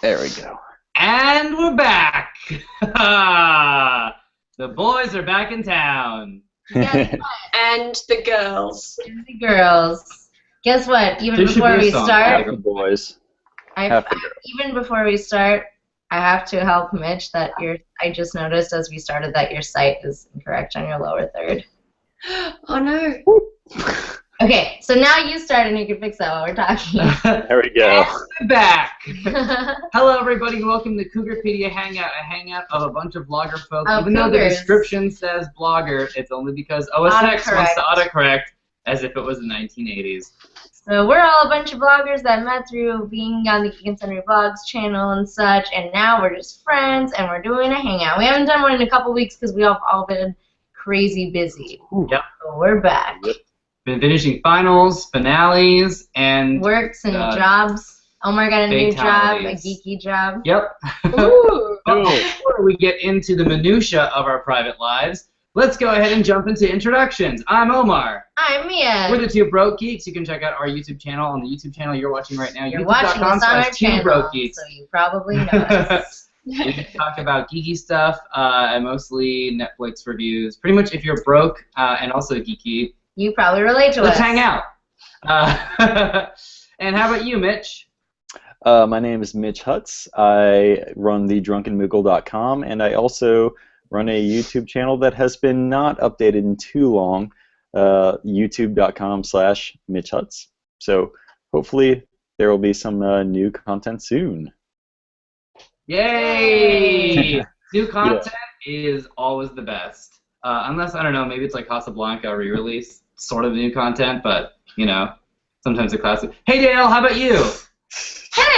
There we go. And we're back! The boys are back in town. And the girls. And the girls. Guess what? Even before we start, Half the boys. even before we start, I have to help Mitch that I just noticed as we started that your site is incorrect on your lower third. Oh no. Okay, so now you start and you can fix that while we're talking. There we go. And we're back! Hello everybody and welcome to Cougarpedia Hangout, a hangout of a bunch of blogger folks. Even though the description says blogger, it's only because OSX wants to autocorrect as if it was the 1980s. So we're all a bunch of bloggers that met through being on the Geek and Sundry Vlogs channel and such, and now we're just friends and we're doing a hangout. We haven't done one in a couple weeks because we have all been crazy busy. Yep. So we're back. Been finishing finals, finales, and works and jobs. Omar got a new job, a geeky job. Yep. Ooh. But before we get into the minutia of our private lives, let's go ahead and jump into introductions. I'm Omar. I'm Mia. We're the Two Broke Geeks. You can check out our YouTube channel on the YouTube channel you're watching right now. You're watching this on our channel, so you probably know us. We talk about geeky stuff and mostly Netflix reviews. Pretty much if you're broke and also geeky, you probably relate to us. Let's hang out. And how about you, Mitch? My name is Mitch Hutz. I run thedrunkenmoogle.com, and I also run a YouTube channel that has been not updated in too long, youtube.com/Mitch Hutz. So hopefully there will be some new content soon. Yay! New content is always the best. Unless, I don't know, maybe it's like Casablanca re-release. Sort of new content, but, you know, sometimes a classic. Hey, Dale, how about you?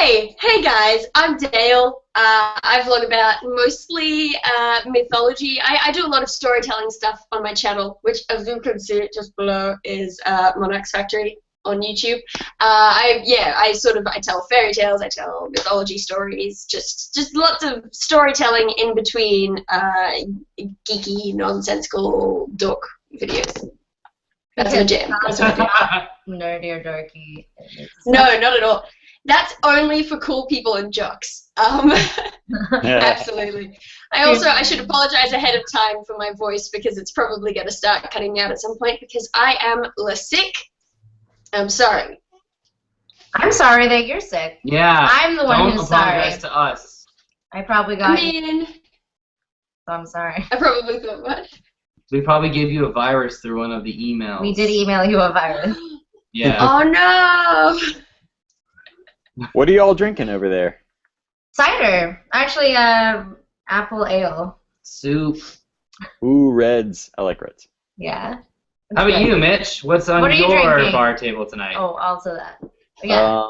Hey guys, I'm Dale. I vlog about mostly mythology. I do a lot of storytelling stuff on my channel, which, as you can see just below, is Monarch's Factory on YouTube. I tell fairy tales, I tell mythology stories, just lots of storytelling in between geeky, nonsensical dork videos. That's my jam. Nerdy or dorky. No, not at all. That's only for cool people and jocks. Absolutely. I should apologize ahead of time for my voice because it's probably going to start cutting out at some point because I am sick. I'm sorry. I'm sorry that you're sick. Yeah. I'm the one who's sorry. Don't apologize to us. I probably got so I'm sorry. I probably thought what? We probably gave you a virus through one of the emails. We did email you a virus. Yeah. Oh no! What are you all drinking over there? Cider. Actually, apple ale. Soup. Ooh, reds. I like reds. Yeah. How about you, Mitch? What's on your bar table tonight? Oh, also that. Yeah.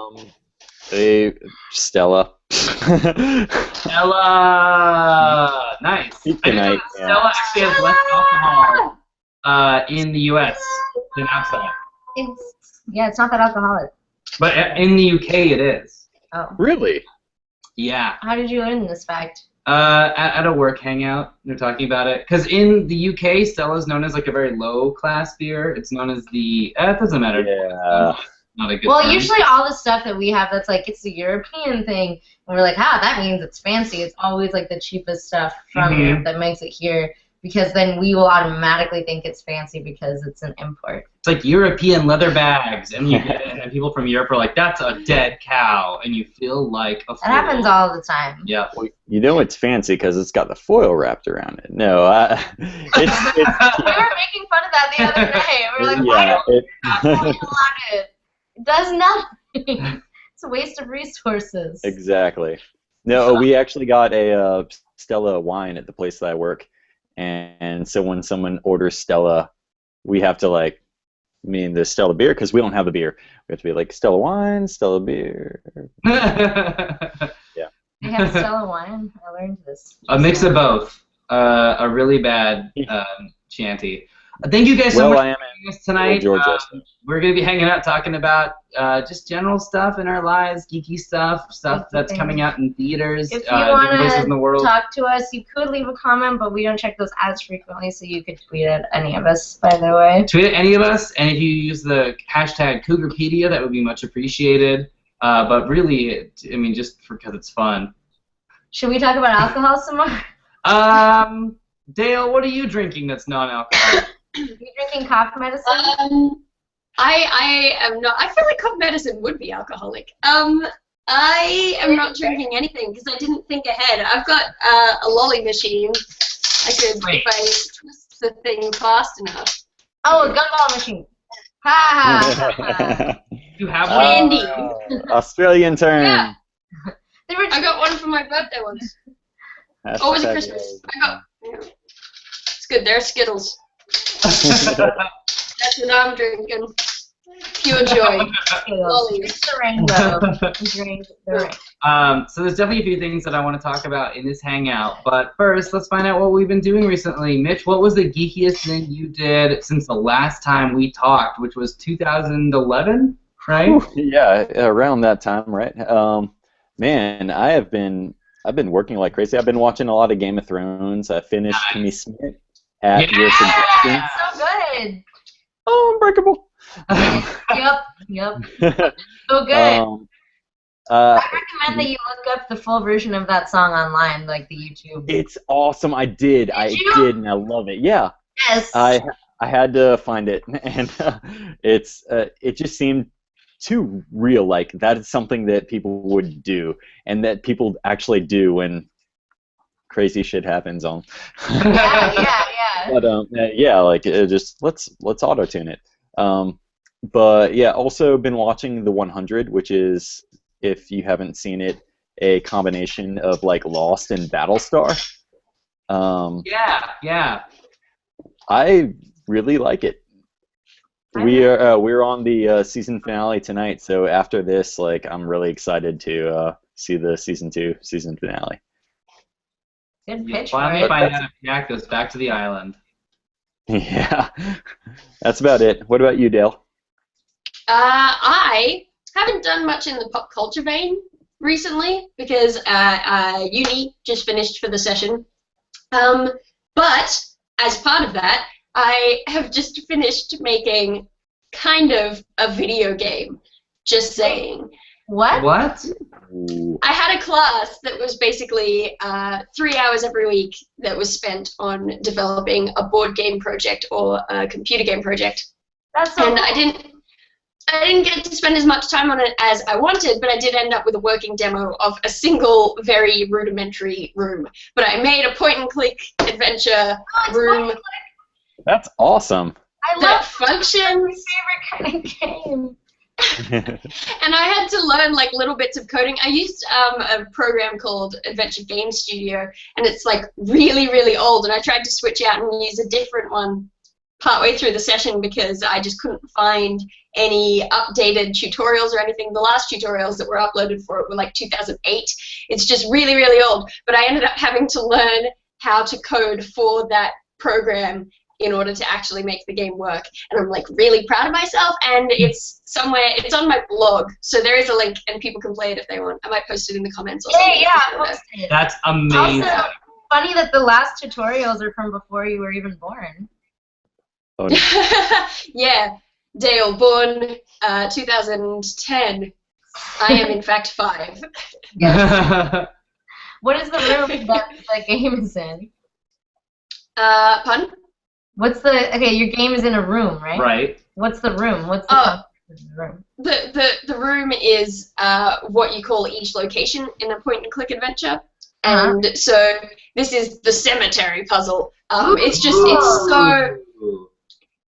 A Stella. Stella! Nice. I didn't know that Stella actually has less alcohol in the U.S. than outside. It's not that alcoholic. But in the UK it is. Oh. Really? Yeah. How did you learn this fact? At a work hangout, they're talking about it. Because in the UK, Stella is known as like a very low-class beer. It's known as the... it doesn't matter. Yeah. Not a good well, term. usually all the stuff that we have that's like, it's the European thing, and we're like, that means it's fancy. It's always like the cheapest stuff from Europe that makes it here, because then we will automatically think it's fancy because it's an import. It's like European leather bags, and you get it, and then people from Europe are like, that's a dead cow, and you feel like a fool. That happens all the time. Yeah. Well, you know it's fancy because it's got the foil wrapped around it. No, it's we were making fun of that the other day. We were like, why don't we have foil on it? It does nothing. It's a waste of resources. Exactly. No, we actually got a Stella wine at the place that I work, and so when someone orders Stella, we have to the Stella beer, because we don't have the beer. We have to be like, Stella wine, Stella beer. Yeah. I have Stella wine. I learned this. A mix of both. A really bad shanty. Thank you guys so much for joining us tonight. We're going to be hanging out talking about just general stuff in our lives, geeky stuff that's coming out in theaters, if you different places in the world. Talk to us, you could leave a comment, but we don't check those as frequently, so you could tweet at any of us, by the way. Tweet at any of us, and if you use the hashtag Cougarpedia, that would be much appreciated. but really, I mean, just because it's fun. Should we talk about alcohol some more? Dale, what are you drinking that's non-alcoholic? Are you drinking cough medicine? I am not. I feel like cough medicine would be alcoholic. I am not drinking anything because I didn't think ahead. I've got a lolly machine. I could, if I twist the thing fast enough. Oh, a gumball machine. Ha! You have one? Candy. Australian term. Yeah. I got one for my birthday once. Oh, was it Christmas? I got. Yeah. It's good. They're Skittles. That's what I'm drinking. Pure joy. Drink the rainbow. Drink the rainbow. So there's definitely a few things that I want to talk about in this hangout, but first let's find out what we've been doing recently. Mitch, what was the geekiest thing you did since the last time we talked, which was 2011, right? Yeah, around that time, right? Man, I've been working like crazy. I've been watching a lot of Game of Thrones. I finished Kimmy Smith at your suggestion. So good. Oh, Unbreakable. Yep. So good. I recommend that you look up the full version of that song online, like the YouTube. It's awesome. I did, and I love it. Yeah. Yes. I had to find it, and it just seemed too real. Like that is something that people would do, and that people actually do when crazy shit happens on. Yeah. But yeah, like just let's auto tune it. But yeah, also been watching The 100, which is, if you haven't seen it, a combination of like Lost and Battlestar. Yeah. I really like it. We're on the season finale tonight, so after this, like, I'm really excited to see the season 2 season finale. Good pitch. Finally find out if Jack goes back to the island. Yeah, that's about it. What about you, Dale? I haven't done much in the pop culture vein recently because uni just finished for the session. But as part of that, I have just finished making kind of a video game. Just saying. What? I had a class that was basically 3 hours every week that was spent on developing a board game project or a computer game project. That's so cool. I didn't get to spend as much time on it as I wanted, but I did end up with a working demo of a single very rudimentary room. But I made a point-and-click adventure room. That's awesome. I love that functions. My favorite kind of game. And I had to learn like little bits of coding. I used a program called Adventure Game Studio, and it's like really, really old, and I tried to switch out and use a different one partway through the session because I just couldn't find any updated tutorials or anything. The last tutorials that were uploaded for it were like 2008. It's just really, really old. But I ended up having to learn how to code for that program in order to actually make the game work. And I'm like really proud of myself, and it's somewhere, it's on my blog, so there is a link and people can play it if they want. I might post it in the comments or something. Post it. That's amazing. Also, funny that the last tutorials are from before you were even born. Oh, no. Yeah, Dale, born 2010. I am in fact 5. Yes. What is the room that the game is in? Pardon? What's the, okay, your game is in a room, right? Right. What's the room? What's the room? The room is what you call each location in a point-and-click adventure. And so this is the cemetery puzzle. It's just,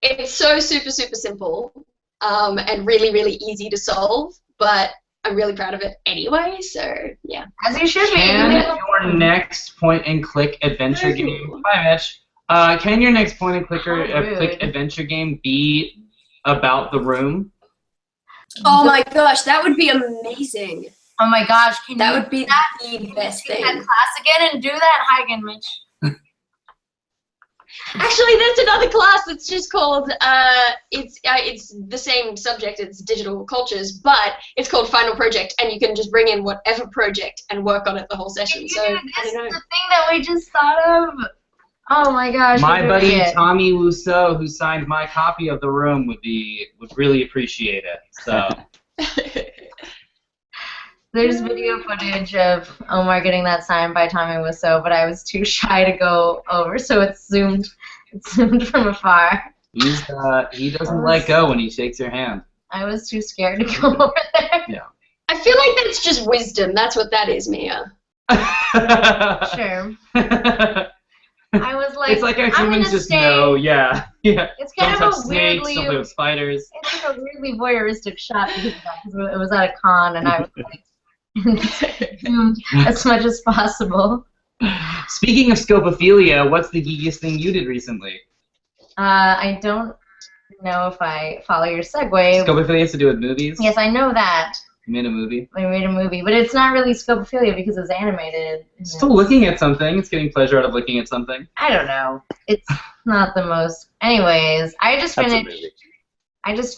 it's so super, super simple and really, really easy to solve, but I'm really proud of it anyway, so yeah. As you should be. Can your next point-and-click adventure game, hi Mitch, can your next point-and-click adventure game be about the room? Oh my gosh, that would be amazing. Oh my gosh, that would be the best thing. That class again and do that? Hi again, Mitch. Actually, there's another class that's just called, it's the same subject, it's digital cultures, but it's called Final Project, and you can just bring in whatever project and work on it the whole session. So, I don't know. The thing that we just thought of. Oh my gosh. My buddy Tommy Rousseau, who signed my copy of The Room, would really appreciate it. So. There's video footage of Omar getting that signed by Tommy Wiseau, but I was too shy to go over, so it's zoomed from afar. He doesn't let go when he shakes your hand. I was too scared to go over there. Yeah. I feel like that's just wisdom. That's what that is, Mia. Sure. I was like, it's like our humans just know, yeah. It's kind don't of touch a snakes, weirdly, don't play with spiders. it's like a weirdly voyeuristic shot because of that, because it was at a con, and I was like, zoomed as much as possible. Speaking of scopophilia, what's the geekiest thing you did recently? I don't know if I follow your segue. Scopophilia has to do with movies? Yes, I know that. You made a movie? We made a movie, but it's not really scopophilia because it's animated. Still looking at something. It's getting pleasure out of looking at something. I don't know. It's not the most. Anyways, I just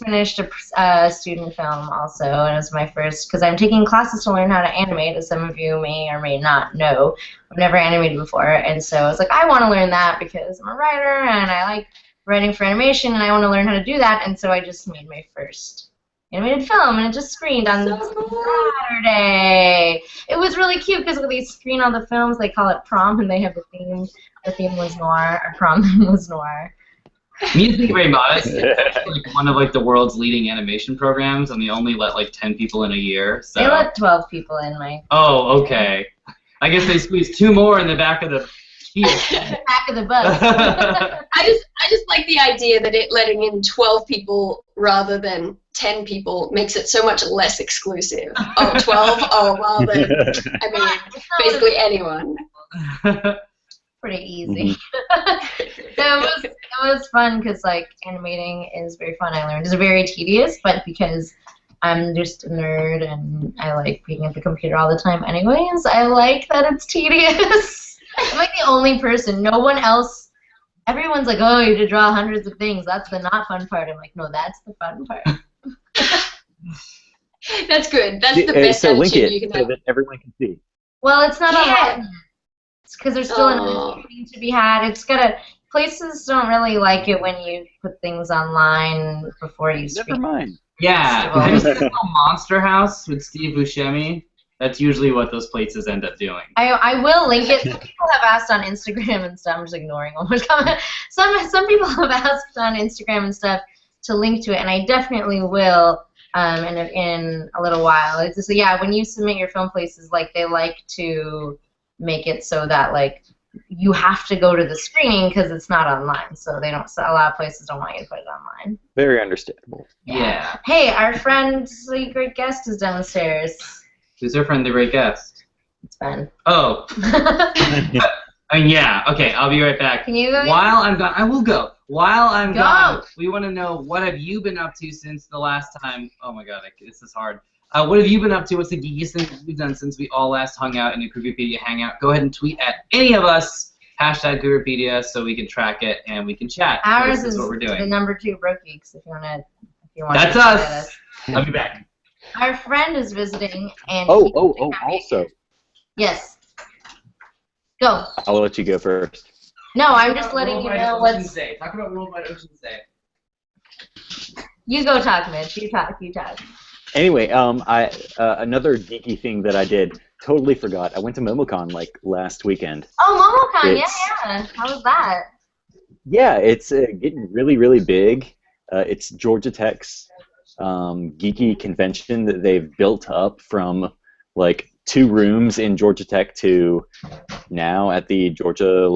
finished a student film also, and it was my first, because I'm taking classes to learn how to animate, as some of you may or may not know. I've never animated before, and so I was like, I want to learn that because I'm a writer, and I like writing for animation, and I want to learn how to do that, and so I just made my first animated film, and it just screened on Saturday. It was really cute because when they screen all the films, they call it prom, and they have the theme. The theme was noir. Our prom theme was noir. Me to be very modest. It's like one of like the world's leading animation programs, and they only let like 10 people in a year. So. They let 12 people in my. Oh, okay. I guess they squeezed 2 more in the back of the. Back of the bus. I just like the idea that it letting in 12 people rather than 10 people makes it so much less exclusive. Oh, 12? Oh, well then, I mean, basically anyone. Pretty easy. It was fun because like animating is very fun. I learned it's very tedious, but because I'm just a nerd and I like being at the computer all the time anyways, I like that it's tedious. I'm like the only person. No one else. Everyone's like, oh, you have to draw hundreds of things. That's the not fun part. I'm like, no, that's the fun part. That's good. That's the best so link attitude it you can so have. that everyone can see. Well, it's not online. It's because there's still an meeting to be had. It's gotta. Places don't really like it when you put things online before you speak. Never mind. Yeah. Have you seen the film Monster House with Steve Buscemi? That's usually what those places end up doing. I will link it. Some people have asked on Instagram and stuff. I'm just ignoring all my comments. Some people have asked on Instagram and stuff to link to it, and I definitely will in a little while. It's just, yeah, when you submit your film places, like they like to make it so that like you have to go to the screening because it's not online. So they don't. So a lot of places don't want you to put it online. Very understandable. Yeah. Hey, our friend, the great guest, is downstairs. Who's our friend, the great guest? It's Ben. Oh. Yeah. Okay, I'll be right back. Can you go? While I'm gone, I will go. While I'm gone, we want to know what have you been up to since the last time? Oh my God, this is hard. What have you been up to? What's the geekiest thing we've done since we all last hung out in a Cougarpedia Hangout? Go ahead and tweet at any of us, #Cougarpedia, so we can track it and we can chat. Ours is what we're doing. The number 2 Broke Geeks. If you want to. That's us. I'll be back. Our friend is visiting, and also. Yes. Go. I'll let you go first. No, I'm just letting you know what's. Talk about Worldwide Oceans Day. You go talk, Mitch. You talk. Anyway, another geeky thing that I did, totally forgot. I went to MomoCon like last weekend. Oh, MomoCon, yeah. How was that? Yeah, it's getting really, really big. It's Georgia Tech's geeky convention that they've built up from like 2 rooms in Georgia Tech to now at the Georgia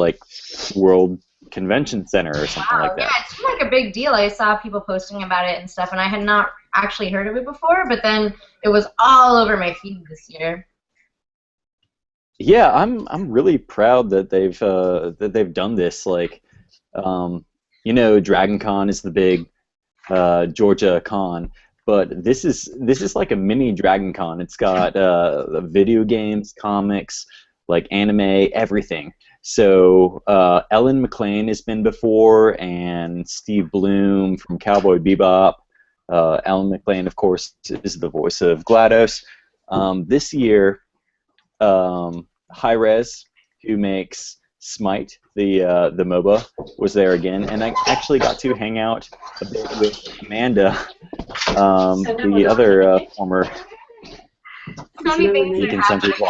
World Convention Center or something like that. Yeah, it seemed like a big deal. I saw people posting about it and stuff, and I had not actually heard of it before, but then it was all over my feed this year. Yeah, I'm really proud that they've done this. Dragon Con is the big Georgia con, but this is like a mini Dragon Con. It's got video games, comics, like anime, everything. So Ellen McLean has been before, and Steve Bloom from Cowboy Bebop. Ellen McLean, of course, is the voice of GLaDOS. This year, Hi-Rez, who makes Smite, the MOBA, was there again, and I actually got to hang out a bit with Amanda, the other former So many things Geek are and Century happening.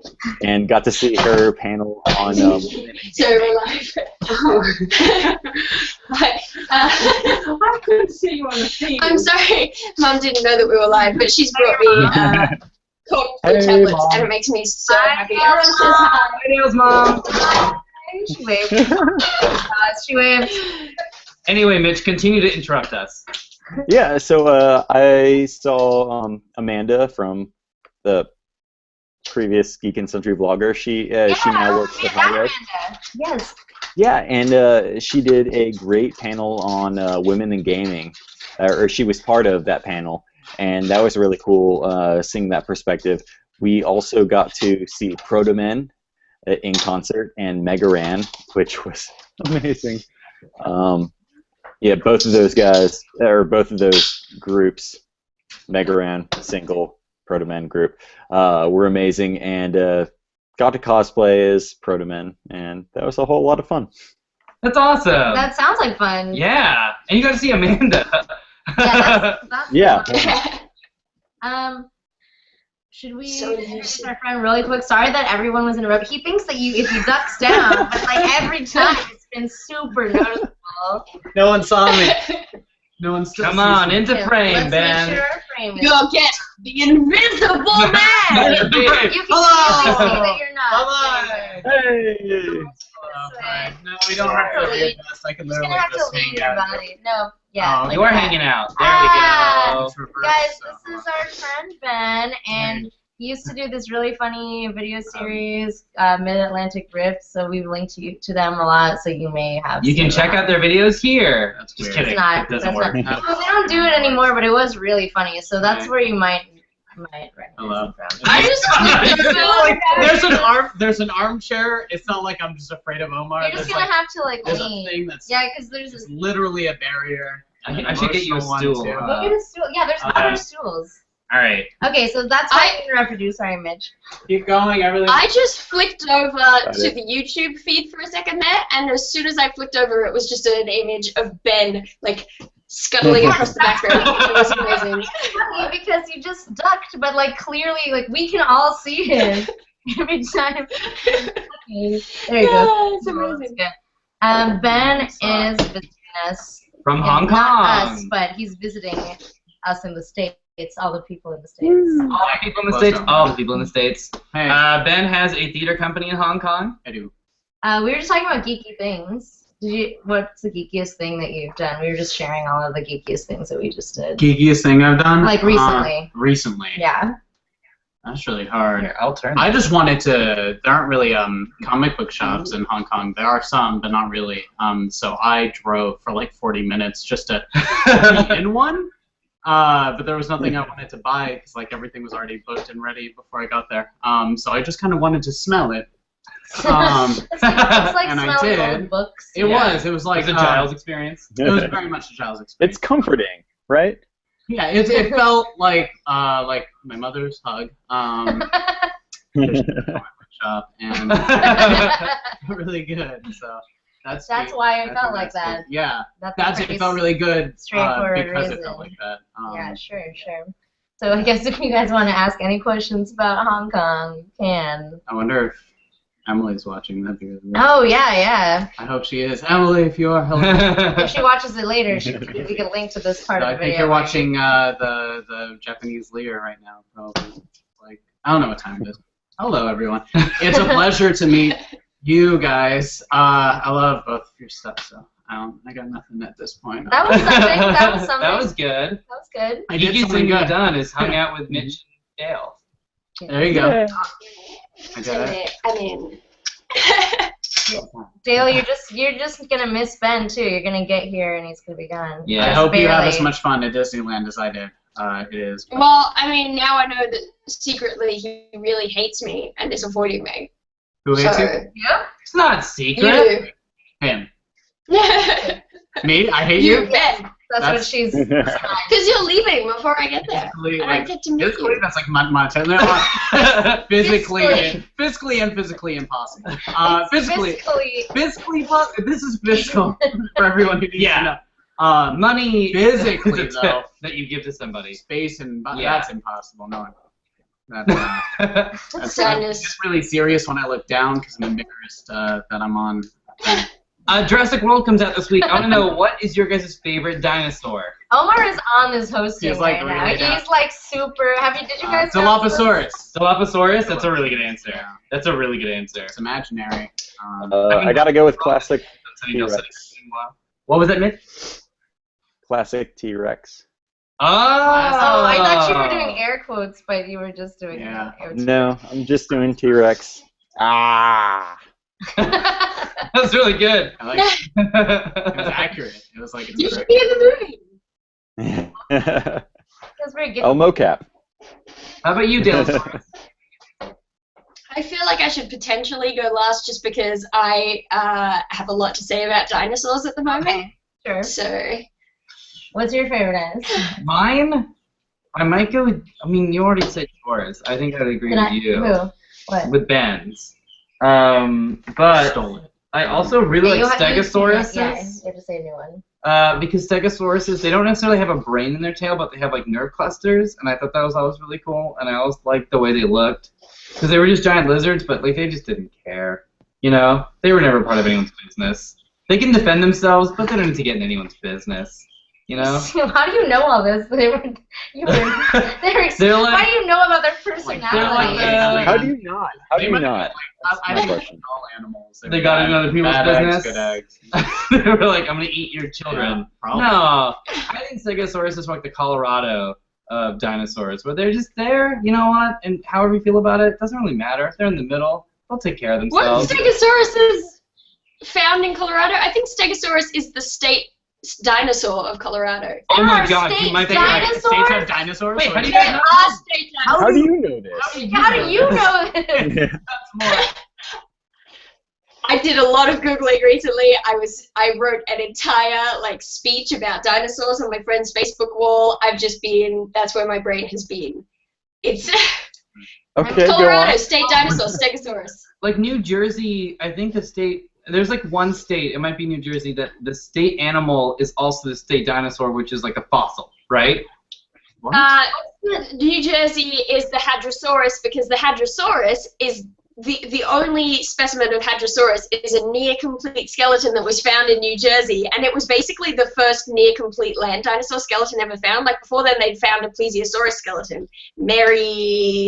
Blogger, and got to see her panel on. So we're live. I couldn't see you on the feed. I'm sorry, Mum didn't know that we were live, but she's brought me cocktail tablets, Mom. and it makes me so Hi, happy. Everyone says hi. Hi, Dale's mom. She waved. She waved. Anyway, Mitch, continue to interrupt us. Yeah, so I saw Amanda from the previous Geek and Century Blogger. She now works for Highway. Yes. Yeah, and she did a great panel on women in gaming, or she was part of that panel, and that was really cool seeing that perspective. We also got to see Protomen in concert and Megaran, which was amazing. Yeah, both of those guys, or both of those groups, Megaran, single, Protomen group, were amazing, and got to cosplay as Protomen, and that was a whole lot of fun. That's awesome. That sounds like fun. Yeah, and you got to see Amanda. That's Yeah. fun. Should we So introduce our friend really quick? Sorry that everyone was interrupted. He thinks that if he ducks down, but like every time it's been super noticeable. No one saw me. No one still Come on, into Okay, frame, let's Ben. make sure our frame is. You'll get the invisible man! You can see that you're not. Hi. Hey! Okay. No, we don't have to read this. I can You're just literally gonna have to just lean hang your out. body. No, yeah. Oh, like You are that. hanging out. There Ah. we go. It's reversed, Guys, so. this is our friend Ben, and he used to do this really funny video series, Mid-Atlantic Rift, so we've linked to them a lot, so you may have You can seen check them. out their videos here. That's Just weird. kidding. It's not, It doesn't that's work. not- Well, they don't do it anymore, but it was really funny, so that's Right. where you might recognize Hello. him from. I just There's an armchair. It's not like I'm just afraid of Omar. You're just There's gonna like, have to like there's a lean. thing that's Yeah, because there's it's this. literally a barrier. and I an should get you a emotional one, stool. too. Go get a stool. Yeah, there's other stools. All right. Okay, so that's why I interrupted you. Sorry, Mitch. Keep going. Everything. I just flicked over Got to it. the YouTube feed for a second there, and as soon as I flicked over, it was just an image of Ben, like, scuttling across the background. It was amazing. It's funny because you just ducked, but like clearly, like we can all see him every time. Okay, there you go. Yeah, it's amazing. Ben is visiting us. From Yeah, Hong Kong. Not us, but he's visiting us in the States. All the people in the States. All the people in the States. All the people in the States. Hey, Ben has a theater company in Hong Kong. I do. We were just talking about geeky things. What's the geekiest thing that you've done? We were just sharing all of the geekiest things that we just did. Geekiest thing I've done? Like recently. Recently. Yeah. That's really hard. Here, I'll turn. I just wanted to. There aren't really comic book shops in Hong Kong. There are some, but not really. So I drove for like 40 minutes just to be in one. But there was nothing I wanted to buy because like everything was already booked and ready before I got there. So I just kind of wanted to smell it. It's like and I smelling did. old books. It was like It's a child's experience. It was very much a child's experience. It's comforting, right? Yeah, it felt like my mother's hug. Shop and really good. So that's why it I felt think like that's that. good. Yeah, That's it felt really good straightforward because reason. it felt like that. Yeah, sure. So I guess if you guys want to ask any questions about Hong Kong, you can. I wonder if Emily's watching that. Because Oh, yeah. I hope she is. Emily, if you are, hello. If she watches it later, we can link to this part of I the video. think you're watching the Japanese Lear right now, probably. Like I don't know what time it is. Hello, everyone. It's a pleasure to meet you guys. I love both of your stuff, so I got nothing at this point. That was something. That was something. That was good. That was good. I did Geekiest something thing you've good. done is hung out with Mitch and Dale. There you go. I did it. I mean, Dale, you're just gonna miss Ben too. You're gonna get here and he's gonna be gone. Yeah. I Just hope you have barely. as much fun at Disneyland as I did. It is. well, I mean, now I know that secretly he really hates me and is avoiding me. Who hates you? Yeah. It's not You secret. Him. do. Me? I hate You you? Ben. That's what she's. Because you're leaving before I get there. Physically, And I like, get to meet physically, you. that's like my physically impossible. Physically, this is fiscal for everyone who needs Yeah. to know. Money Physically, is a though. tip that you give to somebody. Space and Yeah. that's impossible. No. That's just really serious when I look down because I'm embarrassed that I'm on. Jurassic World comes out this week. I want to know, what is your guys' favorite dinosaur? Omar is on this hosting like right really now. He's like super. Did you guys? Dilophosaurus. Dilophosaurus. That's a really good answer. Yeah. That's a really good answer. It's imaginary. I gotta go with classic T-Rex. What was that, Mitch? Classic T-Rex. Oh, I thought you were doing air quotes, but you were just doing air quotes. No, I'm just doing T-Rex. Ah. That's really good. I like it. It was accurate. It was like You should be in the movie. That's very good. Oh, mocap. How about you, Dale? I feel like I should potentially go last just because I have a lot to say about dinosaurs at the moment. Okay, sure. So. What's your favorite dinosaur? Mine? I might go with, you already said yours. I think I'd agree with you. Who? What? With Ben's. But I also really like Stegosauruses. Yeah, you have to say a new one. Because Stegosauruses, they don't necessarily have a brain in their tail, but they have like nerve clusters, and I thought that was always really cool, and I always liked the way they looked. Because they were just giant lizards, but like they just didn't care. You know? They were never part of anyone's business. They can defend themselves, but they don't need to get in anyone's business. You know? How do you know all this? They're like, why do you know about their personality? How do you not? How do you not? I don't know all animals. They got in other people's business. Good eggs. They were like, I'm gonna eat your children. Yeah, no, I think Stegosaurus is like the Colorado of dinosaurs, where they're just there. You know what? And however you feel about it, doesn't really matter. They're in the middle. They'll take care of themselves. What Stegosaurus is found in Colorado? I think Stegosaurus is the state dinosaur of Colorado. Oh my God! You might think states have dinosaurs. Wait, how do you There know? are state dinosaurs. How do you know this? How do you know this? That's more. I did a lot of Googling recently. I wrote an entire speech about dinosaurs on my friend's Facebook wall. That's where my brain has been. It's Okay, Colorado, state dinosaur, Stegosaurus. Like New Jersey, I think the state. There's like one state, it might be New Jersey, that the state animal is also the state dinosaur, which is like a fossil, right? New Jersey is the Hadrosaurus because the Hadrosaurus is the only specimen of Hadrosaurus is a near-complete skeleton that was found in New Jersey, and it was basically the first near-complete land dinosaur skeleton ever found. Like before then, they'd found a plesiosaurus skeleton.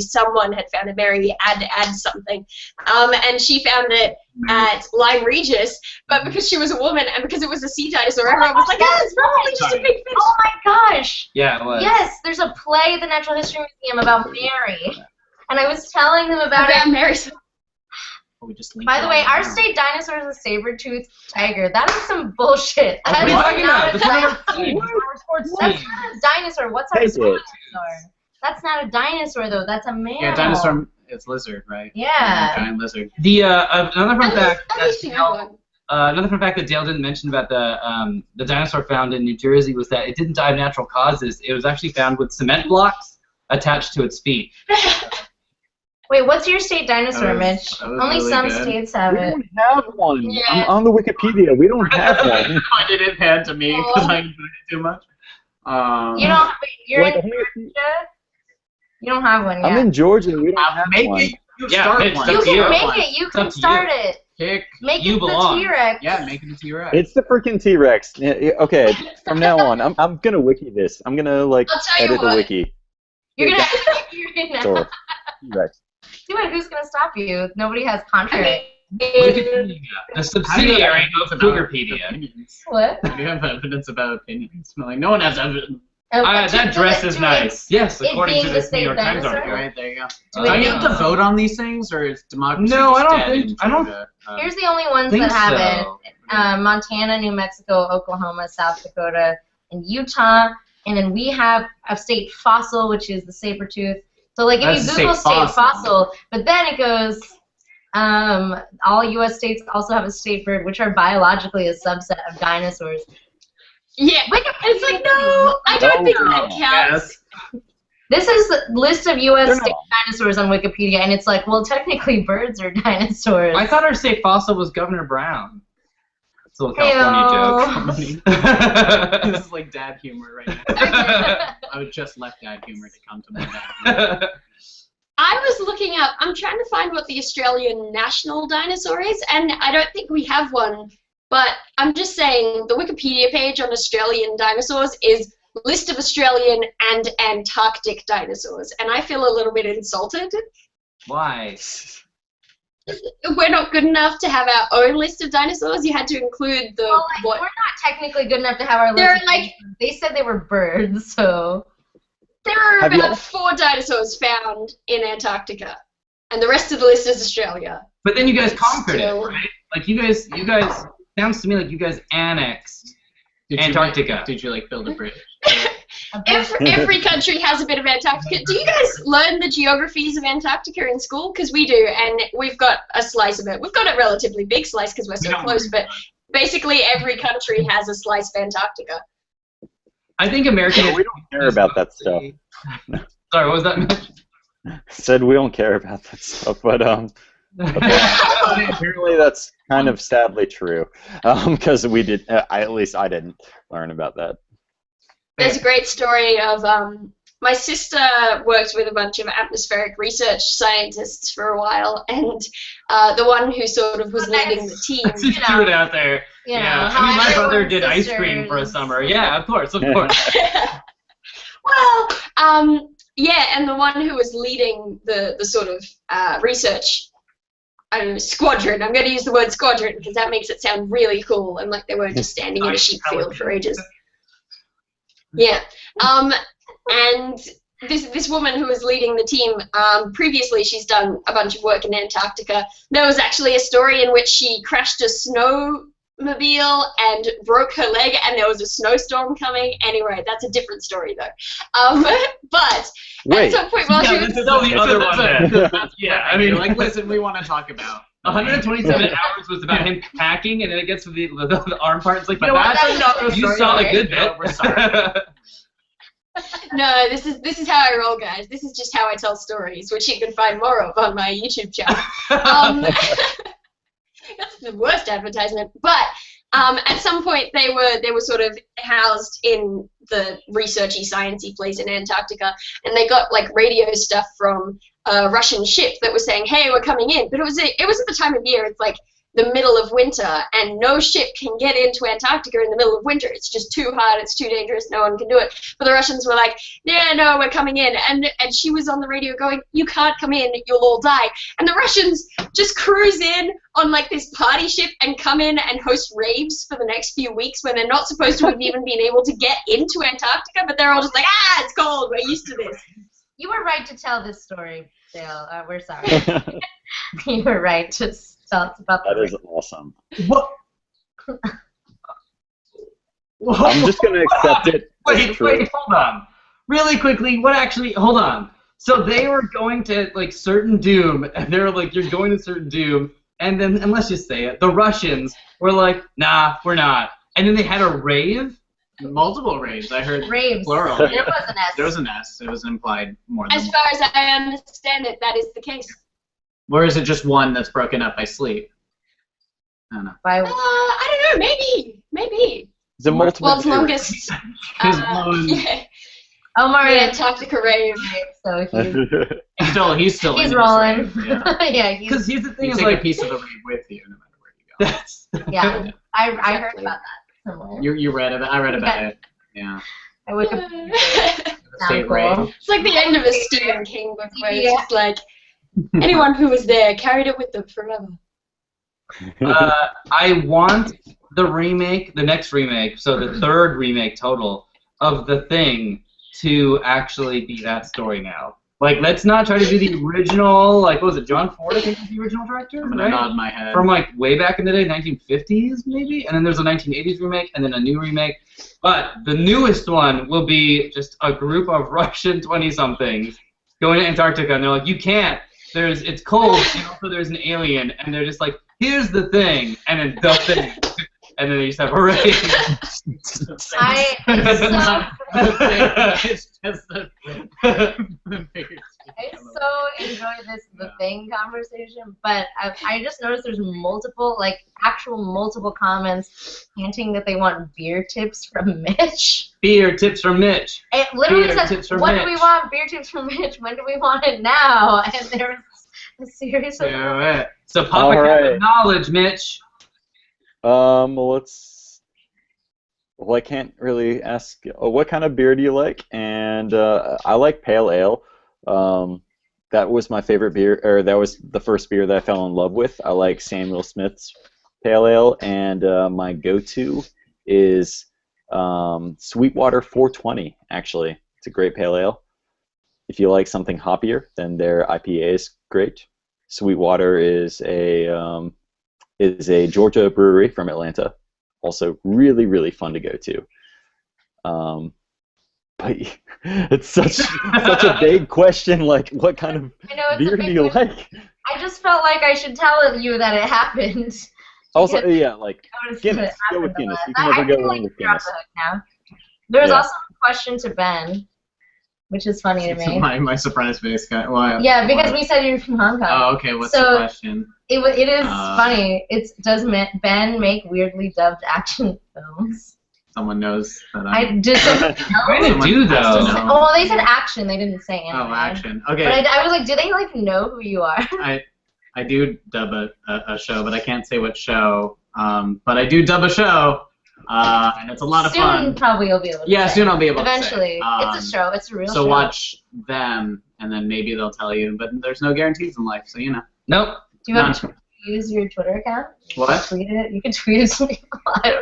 Someone had found a Mary Ad something, and she found it at Lyme Regis, but because she was a woman and because it was a sea dinosaur, everyone was like, it's probably just a big fish. Oh my gosh! Yeah, it was. Yes, there's a play at the Natural History Museum about Mary, and I was telling them about it. Mary. By the way, our state dinosaur is a saber-toothed tiger. That is some bullshit. What are you talking about? That's not our team. That's not a dinosaur. What's our dinosaur? That's not a dinosaur, though. That's a mammal. Yeah, dinosaur is lizard, right? Yeah. Giant lizard. The another fun fact that Dale didn't mention about the dinosaur found in New Jersey was that it didn't die of natural causes. It was actually found with cement blocks attached to its feet. Wait, what's your state dinosaur, Mitch? Only really some states have it. We don't have one. Yeah. I'm on the Wikipedia. We don't have one. I didn't hand to me because I enjoyed it too much. You don't. You're in Georgia. You don't have one yet. I'm in Georgia. We don't have one. You start one. You can make it. You can start it. Make it the T-Rex. Yeah, make it the T-Rex. It's the freaking T-Rex. Okay, from now on, I'm gonna wiki this. I'm gonna edit the wiki. You're gonna. T-Rex. See what? Who's gonna stop you? Nobody has contract. The subsidiary of Cougarpedia. What? You have evidence about opinions. No one has evidence. That dress is nice. Yes, according to this New York Times article. Right, there you go. Do you have to vote on these things, or is democracy? No, I don't. Here's the only ones that have it: Montana, New Mexico, Oklahoma, South Dakota, and Utah. And then we have a state fossil, which is the saber-tooth. So, if you Google state fossil, but then it goes, all U.S. states also have a state bird, which are biologically a subset of dinosaurs. Yeah, it's no, I don't think that counts. Yes. This is the list of U.S. state dinosaurs on Wikipedia, and it's like, well, technically birds are dinosaurs. I thought our state fossil was Governor Brown. It's a little California joke. This is like dad humor right now. I would just left dad humor to come to my dad humor. I was looking up, I'm trying to find what the Australian national dinosaur is, and I don't think we have one, but I'm just saying the Wikipedia page on Australian dinosaurs is list of Australian and Antarctic dinosaurs, and I feel a little bit insulted. Why? We're not good enough to have our own list of dinosaurs. You had to include the we're not technically good enough to have our list. They're like, they said they were birds, so there are about 4 dinosaurs found in Antarctica, and the rest of the list is Australia. But then you guys conquered it, right? Like you guys sounds to me like you guys annexed Antarctica. Did you like build a bridge? Every country has a bit of Antarctica. Do you guys learn the geographies of Antarctica in school? Because we do, and we've got a slice of it. We've got a relatively big slice because we're so close, but basically every country has a slice of Antarctica. I think American. We don't care about that stuff. Sorry, what was that, Mitch? Said we don't care about that stuff, but apparently that's kind of sadly true, because we did. At least I didn't learn about that. There's a great story of my sister worked with a bunch of atmospheric research scientists for a while, and the one who sort of was leading the team. Just threw it out there. Yeah, I mean, my brother did ice cream for a summer. Yeah, of course. Well, yeah, and the one who was leading the sort of research, I don't know, squadron. I'm going to use the word squadron because that makes it sound really cool and like they weren't just standing in a sheep field for ages. Yeah. And this woman who was leading the team, previously she's done a bunch of work in Antarctica. There was actually a story in which she crashed a snowmobile and broke her leg, and there was a snowstorm coming. Anyway, that's a different story though. But at some point while she was... This is the other one. Yeah, I mean, like, listen, we want to talk about... 127 hours was about him packing, and then it gets to the arm part. It's like, but that's not you saw a good bit. No, we're sorry. No, this is how I roll, guys. This is just how I tell stories, which you can find more of on my YouTube channel. That's the worst advertisement. But at some point, they were sort of housed in the researchy, sciencey place in Antarctica, and they got like radio stuff from a Russian ship that was saying, "Hey, we're coming in." But it was at the time of year. It's like the middle of winter, and no ship can get into Antarctica in the middle of winter. It's just too hot, it's too dangerous, no one can do it. But the Russians were like, yeah, no, we're coming in. And she was on the radio going, you can't come in, you'll all die. And the Russians just cruise in on like this party ship and come in and host raves for the next few weeks when they're not supposed to have even been able to get into Antarctica, but they're all just like, it's cold, we're used to this. You were right to tell this story, Dale. We're sorry. You were right to tell us about that. That is awesome. What? I'm just going to accept it. Wait, hold on. Really quickly, hold on. So they were going to, like, certain doom, and they were like, you're going to certain doom, and then, and let's just say it, the Russians were like, nah, we're not. And then they had a rave. Multiple raves. I heard raves. Plural. There was an S. There was an S. It was implied more than As far as I understand it, that is the case. Or is it just one that's broken up by sleep? I don't know. I don't know. Maybe. Is it multiple? World's longest. Yeah. Oh, Mario. The Antarctica rave. So he's still he's in rolling. This rave, yeah. Yeah. Because here's the thing: you is take like a piece of the rave with you, no matter where you go. Yeah. I heard about that somewhere. You read about it. I read about it. Yeah. I would. State rave. It's like the end of a Stephen King book where it's just like anyone who was there carried it with them forever. I want the next remake, so the third remake total of The Thing to actually be that story now. Like, let's not try to do the original, like, what was it, John Ford, I think, was the original director? I'm going to nod my head. From, like, way back in the day, 1950s, maybe? And then there's a 1980s remake, and then a new remake. But the newest one will be just a group of Russian 20-somethings going to Antarctica, and they're like, you can't. It's cold, and also there's an alien, and they're just like, here's the thing, and then the thing. And then they just have a rave. It's just the I so enjoy this the thing conversation, but I just noticed there's multiple, like actual multiple comments hinting that they want beer tips from Mitch. Beer tips from Mitch. It literally Beer says, tips from "When Mitch. do we want beer tips from Mitch? When do we want it now?" And there's a series of. So pop a cap of knowledge, Mitch. Well, I can't really ask. What kind of beer do you like? And I like pale ale. That was my favorite beer, or that was the first beer that I fell in love with. I like Samuel Smith's pale ale, and my go-to is Sweetwater 420. Actually, it's a great pale ale. If you like something hoppier, then their IPA is great. Sweetwater is a Georgia brewery from Atlanta. Also, really, really fun to go to. But it's such a vague question. Like, what kind of beer do you like? I just felt like I should tell you that it happened. Also, yeah, like Guinness. Go with Guinness. You can never go wrong with Guinness. There was also a question to Ben, which is funny to me. My surprise face guy. Well, yeah, because we said you're from Hong Kong. Oh, okay. What's the question? It is funny. Does Ben make weirdly dubbed action films? Someone knows that I just I do though. Oh, well, they said action. They didn't say anime. Oh, action. Okay. But I was like, do they like know who you are? I do dub a show, but I can't say what show. But I do dub a show, and it's a lot of fun. Soon, probably you'll be able to. Yeah, say. Soon I'll be able Eventually. to say. It's a show. It's a real show. So watch them, and then maybe they'll tell you. But there's no guarantees in life, so you know. Nope. Do you have to use your Twitter account? What? Tweet it. You can tweet it to me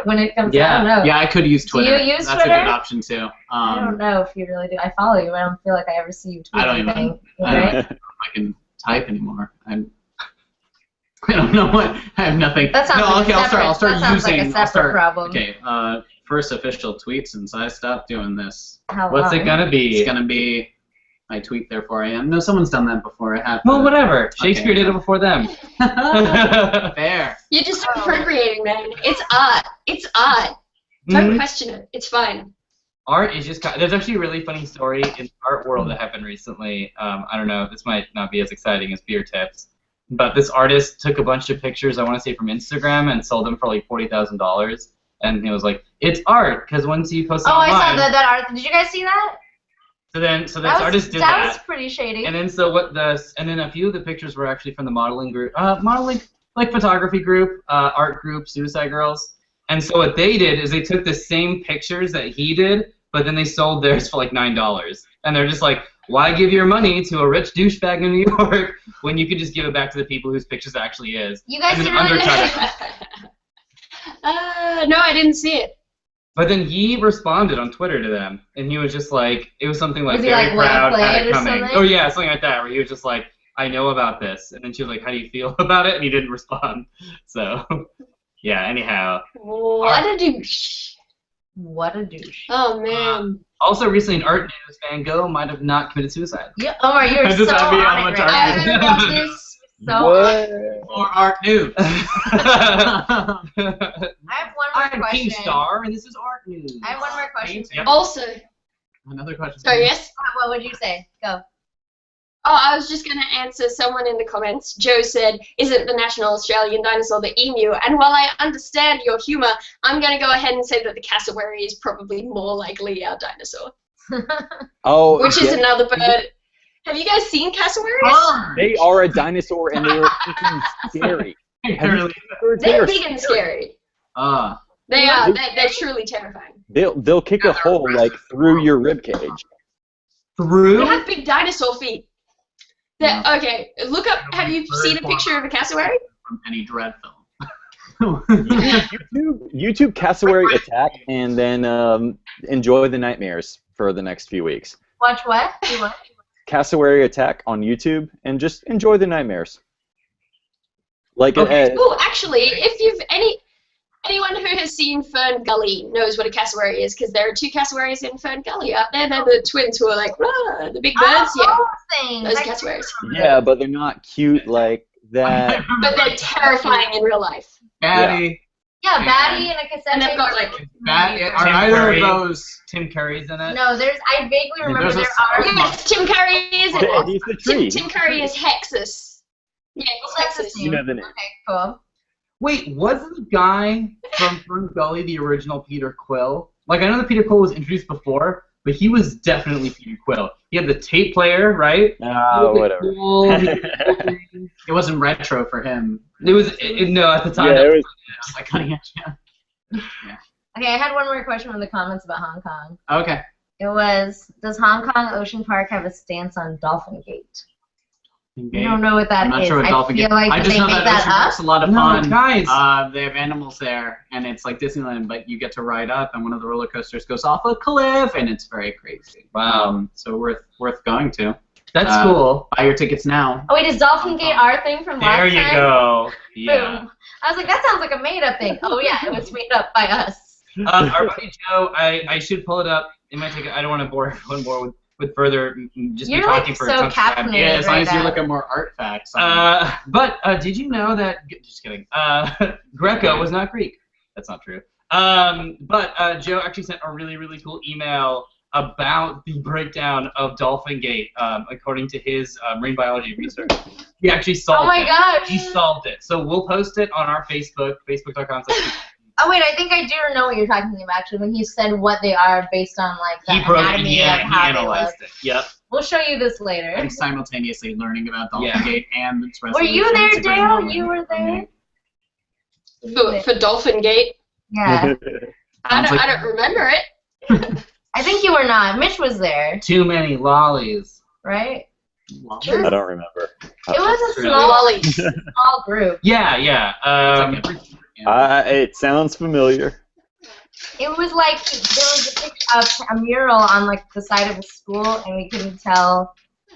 when it comes. Yeah. I don't know. Yeah, I could use Twitter. Do you use That's Twitter? a good option too. I don't know if you really do. I follow you. I don't feel like I ever see you tweet I don't anything. even. I don't know if I can type anymore. I don't know what. I have nothing. That sounds like I'll start that sounds using. like a separate problem. Okay. First official tweet since I stopped doing this. How What's long? it gonna be? It's gonna be. I tweet, therefore I am. No, someone's done that before. I have. Well, whatever. Shakespeare did it before them. Fair. You're just appropriating, man. It's art. It's art. Don't question it. It's fine. Art is just. There's actually a really funny story in the art world that happened recently. I don't know. This might not be as exciting as beer tips, but this artist took a bunch of pictures. I want to say from Instagram and sold them for like $40,000. And he was like, "It's art," because once you post it online. I saw that art. Did you guys see that? So this artist did that. That was pretty shady. And then a few of the pictures were actually from the modeling group, photography group, art group, Suicide Girls. And so what they did is they took the same pictures that he did, but then they sold theirs for like $9. And they're just like, why give your money to a rich douchebag in New York when you could just give it back to the people whose pictures it actually is? You guys and then really undercut it. No, I didn't see it. But then he responded on Twitter to them, and he was just like, it was something like, Was he very like, proud, well had played it or coming. something? Oh yeah, something like that, where he was just like, I know about this. And then she was like, how do you feel about it? And he didn't respond. So, yeah, anyhow. What a douche. What a douche. Oh, man. Also, recently in art news, Van Gogh might have not committed suicide. Yeah, Omar, you're I so just had me on on it my right target. now. I heard about this so What? Or art news. I have one more I'm question. King Star, and this is art news. I have one more question. Yep. Also, Another question. sorry, yes? What would you say? Go. Oh, I was just going to answer someone in the comments. Joe said, isn't the national Australian dinosaur the emu? And while I understand your humor, I'm going to go ahead and say that the cassowary is probably more likely our dinosaur. Oh, Which is another bird. Have you guys seen cassowaries? They are a dinosaur and they are freaking scary. They're big and scary. They are. They're truly terrifying. They'll kick a hole like through your rib cage. They have big dinosaur feet. Okay, look up. Have you seen a picture of a cassowary? From any Dread film. YouTube cassowary attack and then enjoy the nightmares for the next few weeks. Watch what? Do what? Cassowary attack on YouTube and just enjoy the nightmares. Like Oh, actually, if you've anyone who has seen Fern Gully knows what a cassowary is, because there are two cassowaries in Fern Gully out there. They're the twins who are like, rah, the big birds. Those cassowaries. Yeah, but they're not cute like that. But they're terrifying in real life. Daddy. Yeah, Batty and a cassette And they've tape. got, like, Are either of those? Tim Curry's in it. No, I vaguely remember there are. Yes, Tim Curry is in it. He's the tree. Tim Curry is Hexus. Yeah, he's Hexus. You know the name. Okay, cool. Wait, wasn't the guy from Fern Gully the original Peter Quill? Like, I know that Peter Quill was introduced before, but he was definitely Peter Quill. He had the tape player, right? Whatever. It wasn't retro for him. It was no at the time. Yeah, it was. Like cutting edge. Yeah. Okay, I had one more question from the comments about Hong Kong. Okay. It was, does Hong Kong Ocean Park have a stance on Dolphin Gate? I don't know what that I'm not is. sure what Dolphin feel Gate. like I just they know made that that Ocean up. Park's a lot of No, fun. guys. They have animals there, and it's like Disneyland, but you get to ride up, and one of the roller coasters goes off a cliff, and it's very crazy. Wow. So worth going to. That's cool. Buy your tickets now. Oh wait, is Dolphin Gate our thing from last There time? you go. Yeah. Boom. I was like, that sounds like a made-up thing. Oh yeah, it was made up by us. Our buddy Joe, I should pull it up. It might take. I don't want to bore everyone more with further just You're be talking like for so a ton of time. caffeinated. Yeah, as long right as you now. look at more art facts. But did you know that? Just kidding. Greco was not Greek. That's not true. But Joe actually sent a really, really cool email about the breakdown of Dolphin Gate, according to his marine biology research. He actually solved it. Oh my gosh. He solved it. So we'll post it on our Facebook, facebook.com. Oh wait, I think I do know what you're talking about actually. When he said what they are based on like the anatomy of he how they analyzed look. it. Yep. We'll show you this later. I'm simultaneously learning about Dolphin Gate and its Were resolution. you there, It's a great Dale? moment You were for me. there? For Dolphin Gate. Yeah. I don't remember it. I think you were not. Mitch was there, Too many lollies. right? Well, I don't remember. It was a Lollies. small group. Yeah, yeah. it's like every- It sounds familiar. It was like there was a picture of a mural on like the side of a school, and we couldn't tell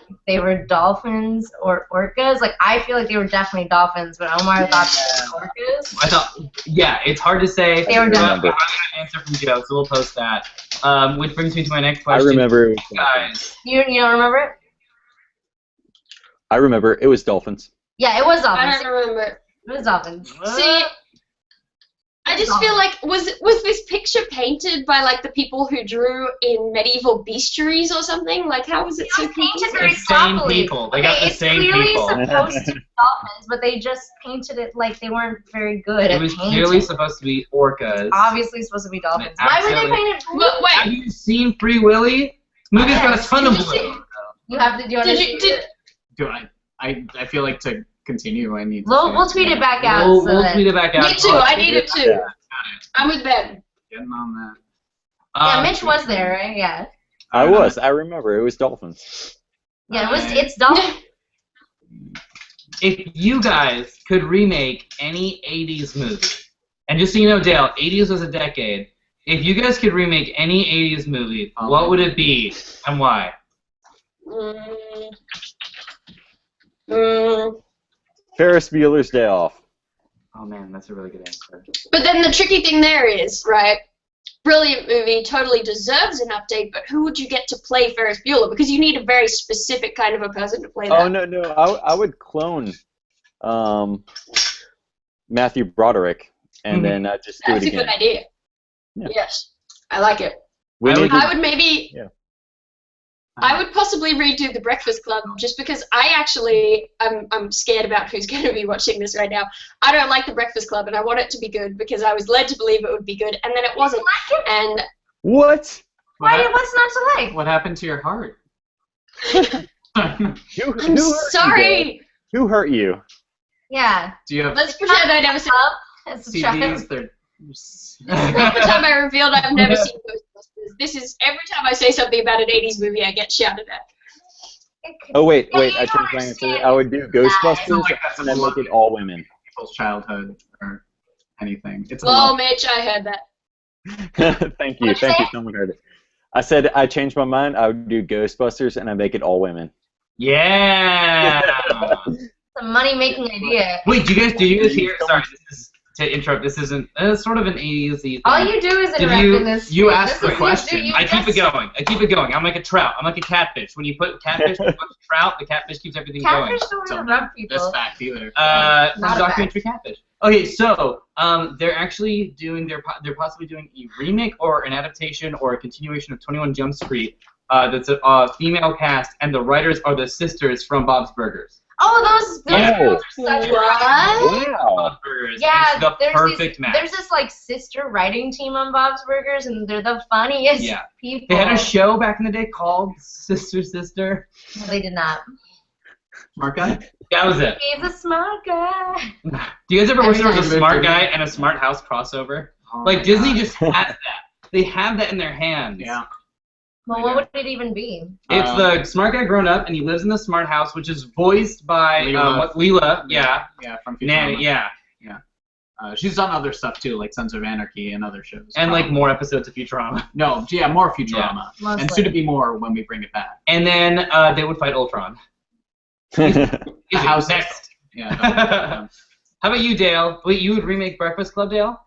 if they were dolphins or orcas. Like I feel like they were definitely dolphins, but Omar thought they were orcas. I thought, yeah, it's hard to say. They were but I'm done. going to answer from Joe, so we'll post that. Which brings me to my next question. I remember it was Guys, You don't remember it? I remember it was dolphins. Yeah, it was I dolphins. don't remember. It was dolphins. See, I just feel like was this picture painted by like the people who drew in medieval bestiaries or something? Like how was it so It was painted confusing? very the same sloppily. people. They got the It's same clearly people. supposed to be dolphins, but they just painted it like they weren't very good It at was painting. clearly supposed to be orcas. Obviously supposed to be dolphins. They Why would they accidentally- paint it blue? But Have wait, you seen Free Willy? This movie's got a ton of Did you see- blue. You have to do it. Do I feel like to continue, I need to We'll tweet it back out. We'll so that- tweet it back out. me too. I need it too. I'm with Ben. Getting on that. Yeah, Mitch was there, right? Yeah. I was. I remember it was dolphins. Yeah, it's dolphins. If you guys could remake any 80s movie, and just so you know, Dale, 80s was a decade. If you guys could remake any 80s movie, what would it be and why? Ferris Bueller's Day Off. Oh man, that's a really good answer. But then the tricky thing there is, right? Brilliant movie, totally deserves an update, but who would you get to play Ferris Bueller? Because you need a very specific kind of a person to play that. Oh no, I would clone Matthew Broderick and then just do That's it a again. good idea. Yeah. Yes, I like it. I I would maybe. Yeah. I would possibly redo The Breakfast Club just because I'm scared about who's going to be watching this right now. I don't like The Breakfast Club and I want it to be good because I was led to believe it would be good and then it wasn't. And What? What's not to like? What happened to your heart? I'm Who hurt you, sorry. Dad? Who hurt you? Yeah. Do you have Let's pretend I never seen. As a child. CDs? They're Every time I revealed I've never seen Ghostbusters. This is every time I say something about an 80s movie, I get shouted at. Oh wait, Yeah, I you changed don't my answer. understand. I would do Ghostbusters like that's and then a make it all women. people's childhood or anything. It's a Well, lot. Mitch, I heard that. Thank you, What'd you thank you. say? Someone heard it. I said I changed my mind. I would do Ghostbusters and I make it all women. Yeah. It's a money-making idea. Wait, do you guys hear? Sorry, this is to interrupt. This isn't sort of an 80s thing. All you do is Did interrupt you- in this. you thing. asked This the is- question. you I keep it just- going. I keep it going. I'm like a trout. I'm like a catfish. When you put catfish in a bunch of trout, the catfish keeps everything going. Catfish don't So, interrupt This people. fact either. From Not a documentary Catfish. Okay, so they're actually doing they're possibly doing a remake or an adaptation or a continuation of 21 Jump Street. That's a female cast, and the writers are the sisters from Bob's Burgers. Oh, those girls are such Wow. Yeah, it's the perfect match. There's this like sister writing team on Bob's Burgers, and they're the funniest people. They had a show back in the day called Sister. No, they did not. Smart Guy? That was it. He's a smart guy. Do you guys ever wish there was a Smart Guy and a Smart House crossover? Oh like Disney just has that. They have that in their hands. Yeah. Well, what would it even be? It's the smart guy grown up, and he lives in the smart house, which is voiced by Leela. Yeah. Yeah, from Futurama. Nanny. Yeah. She's done other stuff too, like Sons of Anarchy and other shows. And like more episodes of Futurama. No, yeah, more Futurama. Yeah. And soon to be more when we bring it back. And then they would fight Ultron. House next. Yeah. How about you, Dale? Wait, you would remake Breakfast Club, Dale?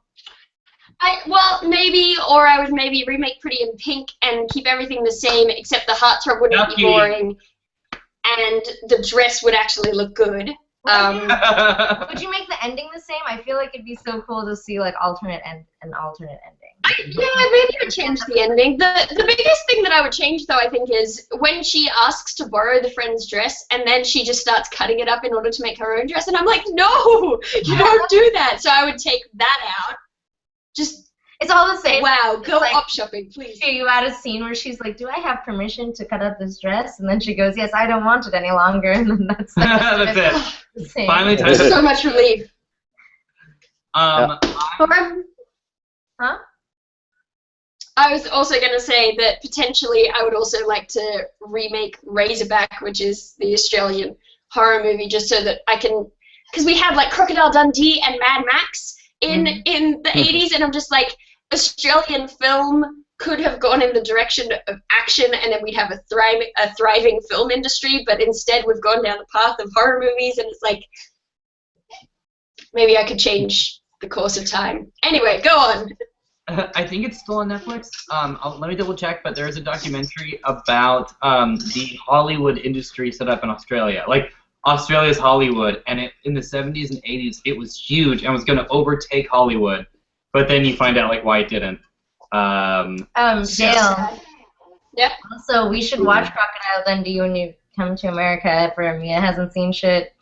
Well, maybe, or I would maybe remake Pretty in Pink and keep everything the same, except the heartthrob wouldn't be boring, and the dress would actually look good. Would you make the ending the same? I feel like it'd be so cool to see like an alternate ending. Yeah, maybe I'd change the ending. The biggest thing that I would change, though, I think, is when she asks to borrow the friend's dress, and then she just starts cutting it up in order to make her own dress, and I'm like, no, you don't do that. So I would take that out. Just it's all the same. Wow, go op shopping, please. You add a scene where she's like, "Do I have permission to cut out this dress?" And then she goes, "Yes, I don't want it any longer." And then that's that's it. Finally, time so much relief. Huh? I was also going to say that potentially I would also like to remake Razorback, which is the Australian horror movie, just so that I can, because we had like Crocodile Dundee and Mad Max in the 80s, and I'm just like, Australian film could have gone in the direction of action, and then we'd have a thriving film industry, but instead we've gone down the path of horror movies, and it's like, maybe I could change the course of time. Anyway, go on. I think it's still on Netflix. Let me double check, but there is a documentary about the Hollywood industry set up in Australia. Like, Australia's Hollywood, and in the 70s and 80s, it was huge and was going to overtake Hollywood. But then you find out like why it didn't. Dale. Yep. Also, we should watch Crocodile Dundee when you come to America. For Mia hasn't seen shit.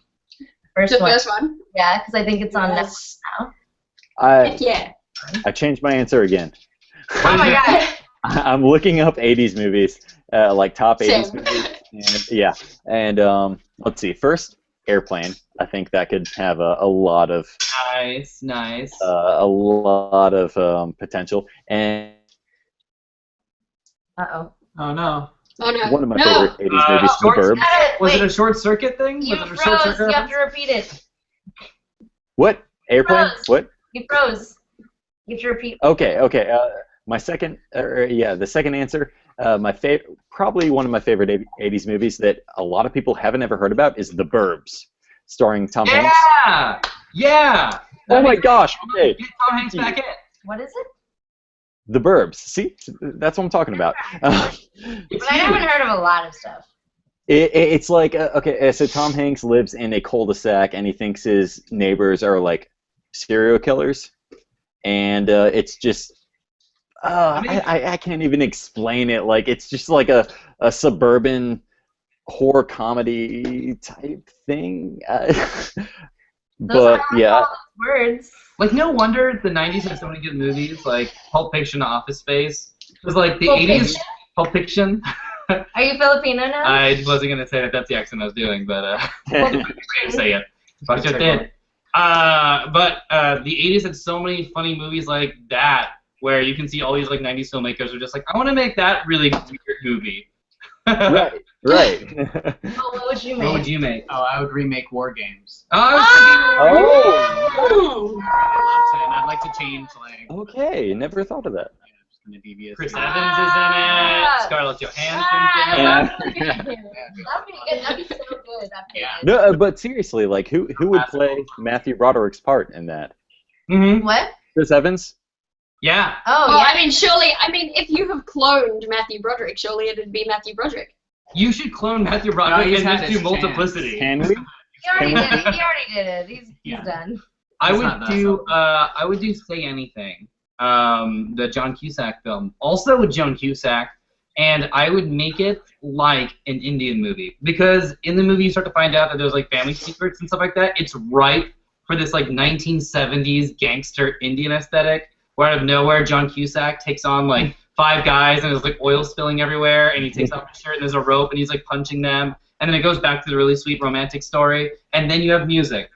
First one. Yeah, because I think it's on Netflix now. I changed my answer again. Oh my god. I'm looking up 80s movies, like top 80s movies. And let's see. First, Airplane. I think that could have a lot of nice. A lot of potential. And oh no. One of my favorite 80s movies, The Burbs. Was it a short circuit thing? You froze. You have to repeat it. What? Airplane? What? You froze. You have to repeat. Okay. My second, the second answer, probably one of my favorite 80s movies that a lot of people haven't ever heard about is The Burbs, starring Tom Hanks. Yeah! Oh my gosh, okay. Get Tom Hanks back in. What is it? The Burbs. See? That's what I'm talking about. But I haven't heard of a lot of stuff. It's like, so Tom Hanks lives in a cul-de-sac, and he thinks his neighbors are, like, serial killers. And it's just... I can't even explain it. Like, it's just like a suburban horror comedy type thing. But yeah. Words. Like, no wonder the 90s had so many good movies, like Pulp Fiction, Office Space. It was like the 80s. Pulp Fiction. Are you Filipino now? I wasn't gonna say that. That's the accent I was doing, but I didn't say it. But I did. But the 80s had so many funny movies like that, where you can see all these like 90s filmmakers are just like, I want to make that really weird movie. Right. What would you make? What would you make? Oh, I would remake War Games. Oh, I was thinking I'd like to change like. Okay, never thought of that. Kind of devious. Chris Evans is in it. Scarlett Johansson's in it. That'd be so good. No, but seriously, like, who would play Matthew Broderick's part in that? Mm-hmm. What? Chris Evans? Yeah. Oh, yeah. I mean, if you have cloned Matthew Broderick, surely it'd be Matthew Broderick. You should clone Matthew Broderick and just do multiplicity. Can we? He already did it. He's done. I would do Say Anything, the John Cusack film, also with Joan Cusack, and I would make it like an Indian movie, because in the movie you start to find out that there's like family secrets and stuff like that. It's ripe for this like 1970s gangster Indian aesthetic, where out of nowhere John Cusack takes on like 5 guys and there's like oil spilling everywhere, and he takes off his shirt and there's a rope and he's like punching them, and then it goes back to the really sweet romantic story, and then you have music.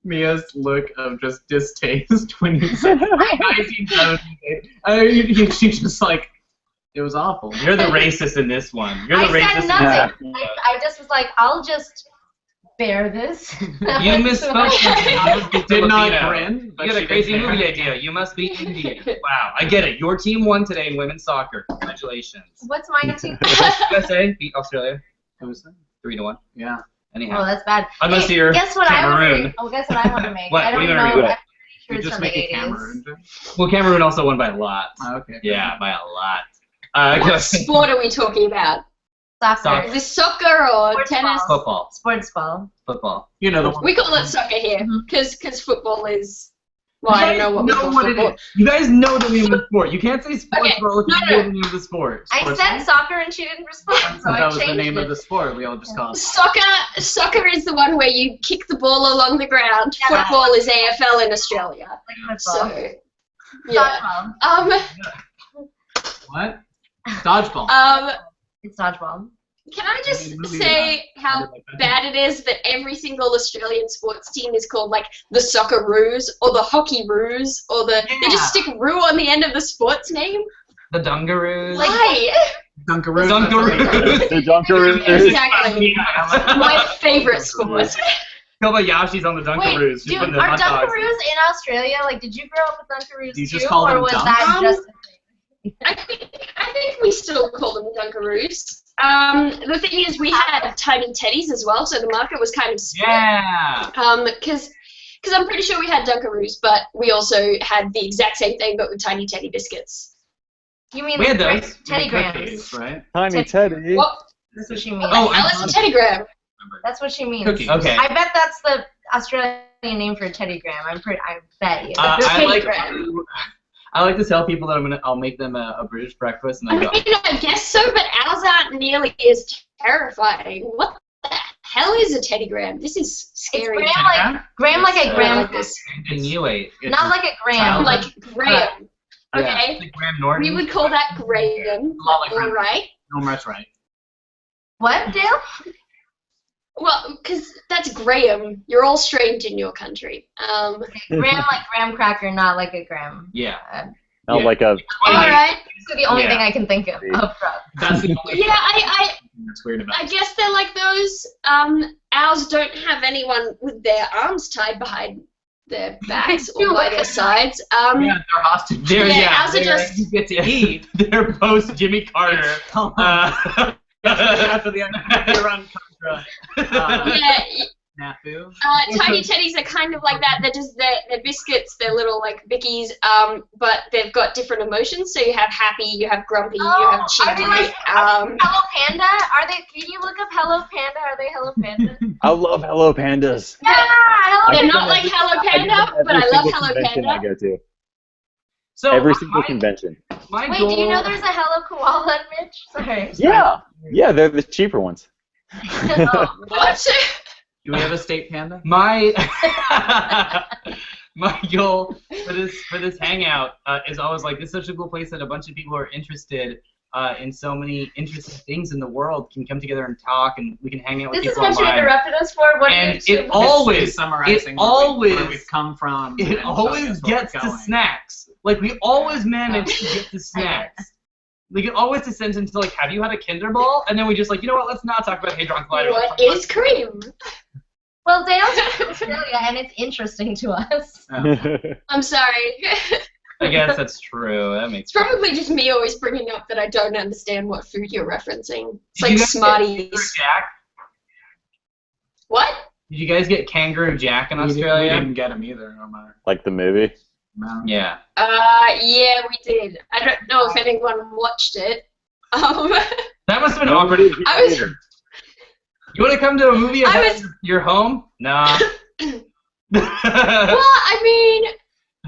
Mia's look of just distaste when you said 1970s. She's just like, it was awful. You're the racist in this one. You're the racist said nothing. In this one. I just was like, I'll just bear this. You misspoke. You did not grin. You got a crazy movie idea. You must be Indian. Wow, I get it. Your team won today in women's soccer. Congratulations. What's my team? USA beat Australia. Who's that? 3-1. Yeah. Anyhow. Oh, that's bad. Unless hey, you're guess what Cameroon. guess what I want to make. What? I don't What are you know. gonna make? I'm pretty sure You it's just from make the it 80s. Cameroon. Well, Cameroon also won by a lot. Oh, okay. Yeah, by a lot. What sport are we talking about? Soccer. Is this soccer or Sports tennis? ball. Football. Sports ball. Football. You know the one. We call it soccer here, because football is. Well, I don't know what we call football. it is. You guys know the name of the sport. You can't say sports Okay, ball if you no. know the name of the sport. I said soccer and she didn't respond, so I That was changed the name it. of the sport. We all just call it. Soccer is the one where you kick the ball along the ground. Yeah, Football is AFL in Australia. Like football. So, yeah. Dodgeball. What? Dodgeball. It's dodgeball. Can I just say how bad it is that every single Australian sports team is called like the Socceroos or the Hockeyroos or the they just stick "roo" on the end of the sports name? The Dungaroos. Why? Dunkaroos. The Dunkaroos. Exactly. My favorite sport. Kobayashi's on the Dunkaroos. Wait, dude, are Dunkaroos in Australia? Like, did you grow up with Dunkaroos You too, just call them or was Dunks? that just? I think we still call them Dunkaroos. The thing is, we had tiny teddies as well, so the market was kind of split. Yeah. Because I'm pretty sure we had Dunkaroos, but we also had the exact same thing, but with tiny teddy biscuits. You mean We had like those. Teddy Grahams? Cookies, right? Tiny Teddy. What? That's what she means. Oh, hell is a Teddy Graham? That's what she means. Cookies. Okay. I bet that's the Australian name for a Teddy Graham. I bet you. I like to tell people that I'll make them a British breakfast, and I then go. mean, I guess so, but ours aren't nearly as terrifying. What the hell is a Teddy Graham? This is scary. It's Graham like a Graham. Like this. And you ate. Not like a Graham. Like Graham. Yeah. Okay? Like Graham Norton. We would call that Graham. Not like Graham. All right. No, that's right. What, Dale? Well, because that's Graham. You're all strange in your country. Graham like graham cracker, not like a Graham. Yeah. Not like a. All right. That's the only thing I can think of. That's the only Yeah, thing that's weird about I it. guess they're like those. Ours don't have anyone with their arms tied behind their backs or by their sides. Yeah, they're hostages. Ours are just. You get to eat. They're post Jimmy Carter. After the run Contra. Yeah, Snafu. tiny teddies are kind of like that. They're just they're biscuits. They're little like bickies. But they've got different emotions. So you have happy, you have grumpy, you have Are cheeky. they like Hello Panda? Are they? Can you look up Hello Panda? Are they Hello Panda? I love Hello Pandas. Yeah, Hello They're Panda. not like Hello Panda, but I love Hello Convention I Panda. go to. So Every single convention. my Wait, goal. do you know there's a Hello Koala in Mitch? Sorry. Yeah, they're the cheaper ones. What? Do we have a state panda? My goal for this hangout is always like, this is such a cool place that a bunch of people who are interested in so many interesting things in the world can come together and talk, and we can hang out with This is people what you online. interrupted us for. What And did you it always summarizing always- where we've come from. It and always showing us where gets we're to going. snacks. Like, we always manage to get to snacks. Like, it always descends into, like, have you had a Kinder Ball? And then we just, like, you know what, let's not talk about Hadron Collider. What is cream? Well, Dale's from Australia, and it's interesting to us. I'm sorry. I guess that's true. That makes It's probably just me always bringing up that I don't understand what food you're referencing. It's Did like you guys get Kangaroo Smarties. Jack? What? Did you guys get Kangaroo Jack in We Australia? didn't get them either. No matter. Like the movie. No. Yeah. Yeah, we did. I don't know if anyone watched it. That must have been awkward. I was. You want to come to a movie I about was- your home? Nah. Well, I mean,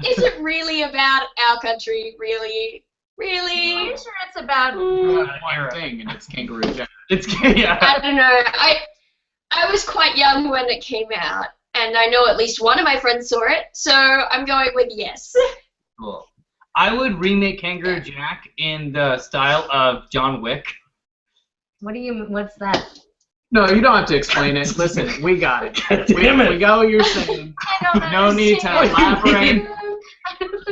is it really about our country? Really? I'm sure it's about one thing, and it's Kangaroo Jack. I don't know. I was quite young when it came out, and I know at least one of my friends saw it, so I'm going with yes. Cool. I would remake Kangaroo Jack in the style of John Wick. What's that? No, you don't have to explain it. Listen, we got it. We got what you're saying. No need to elaborate.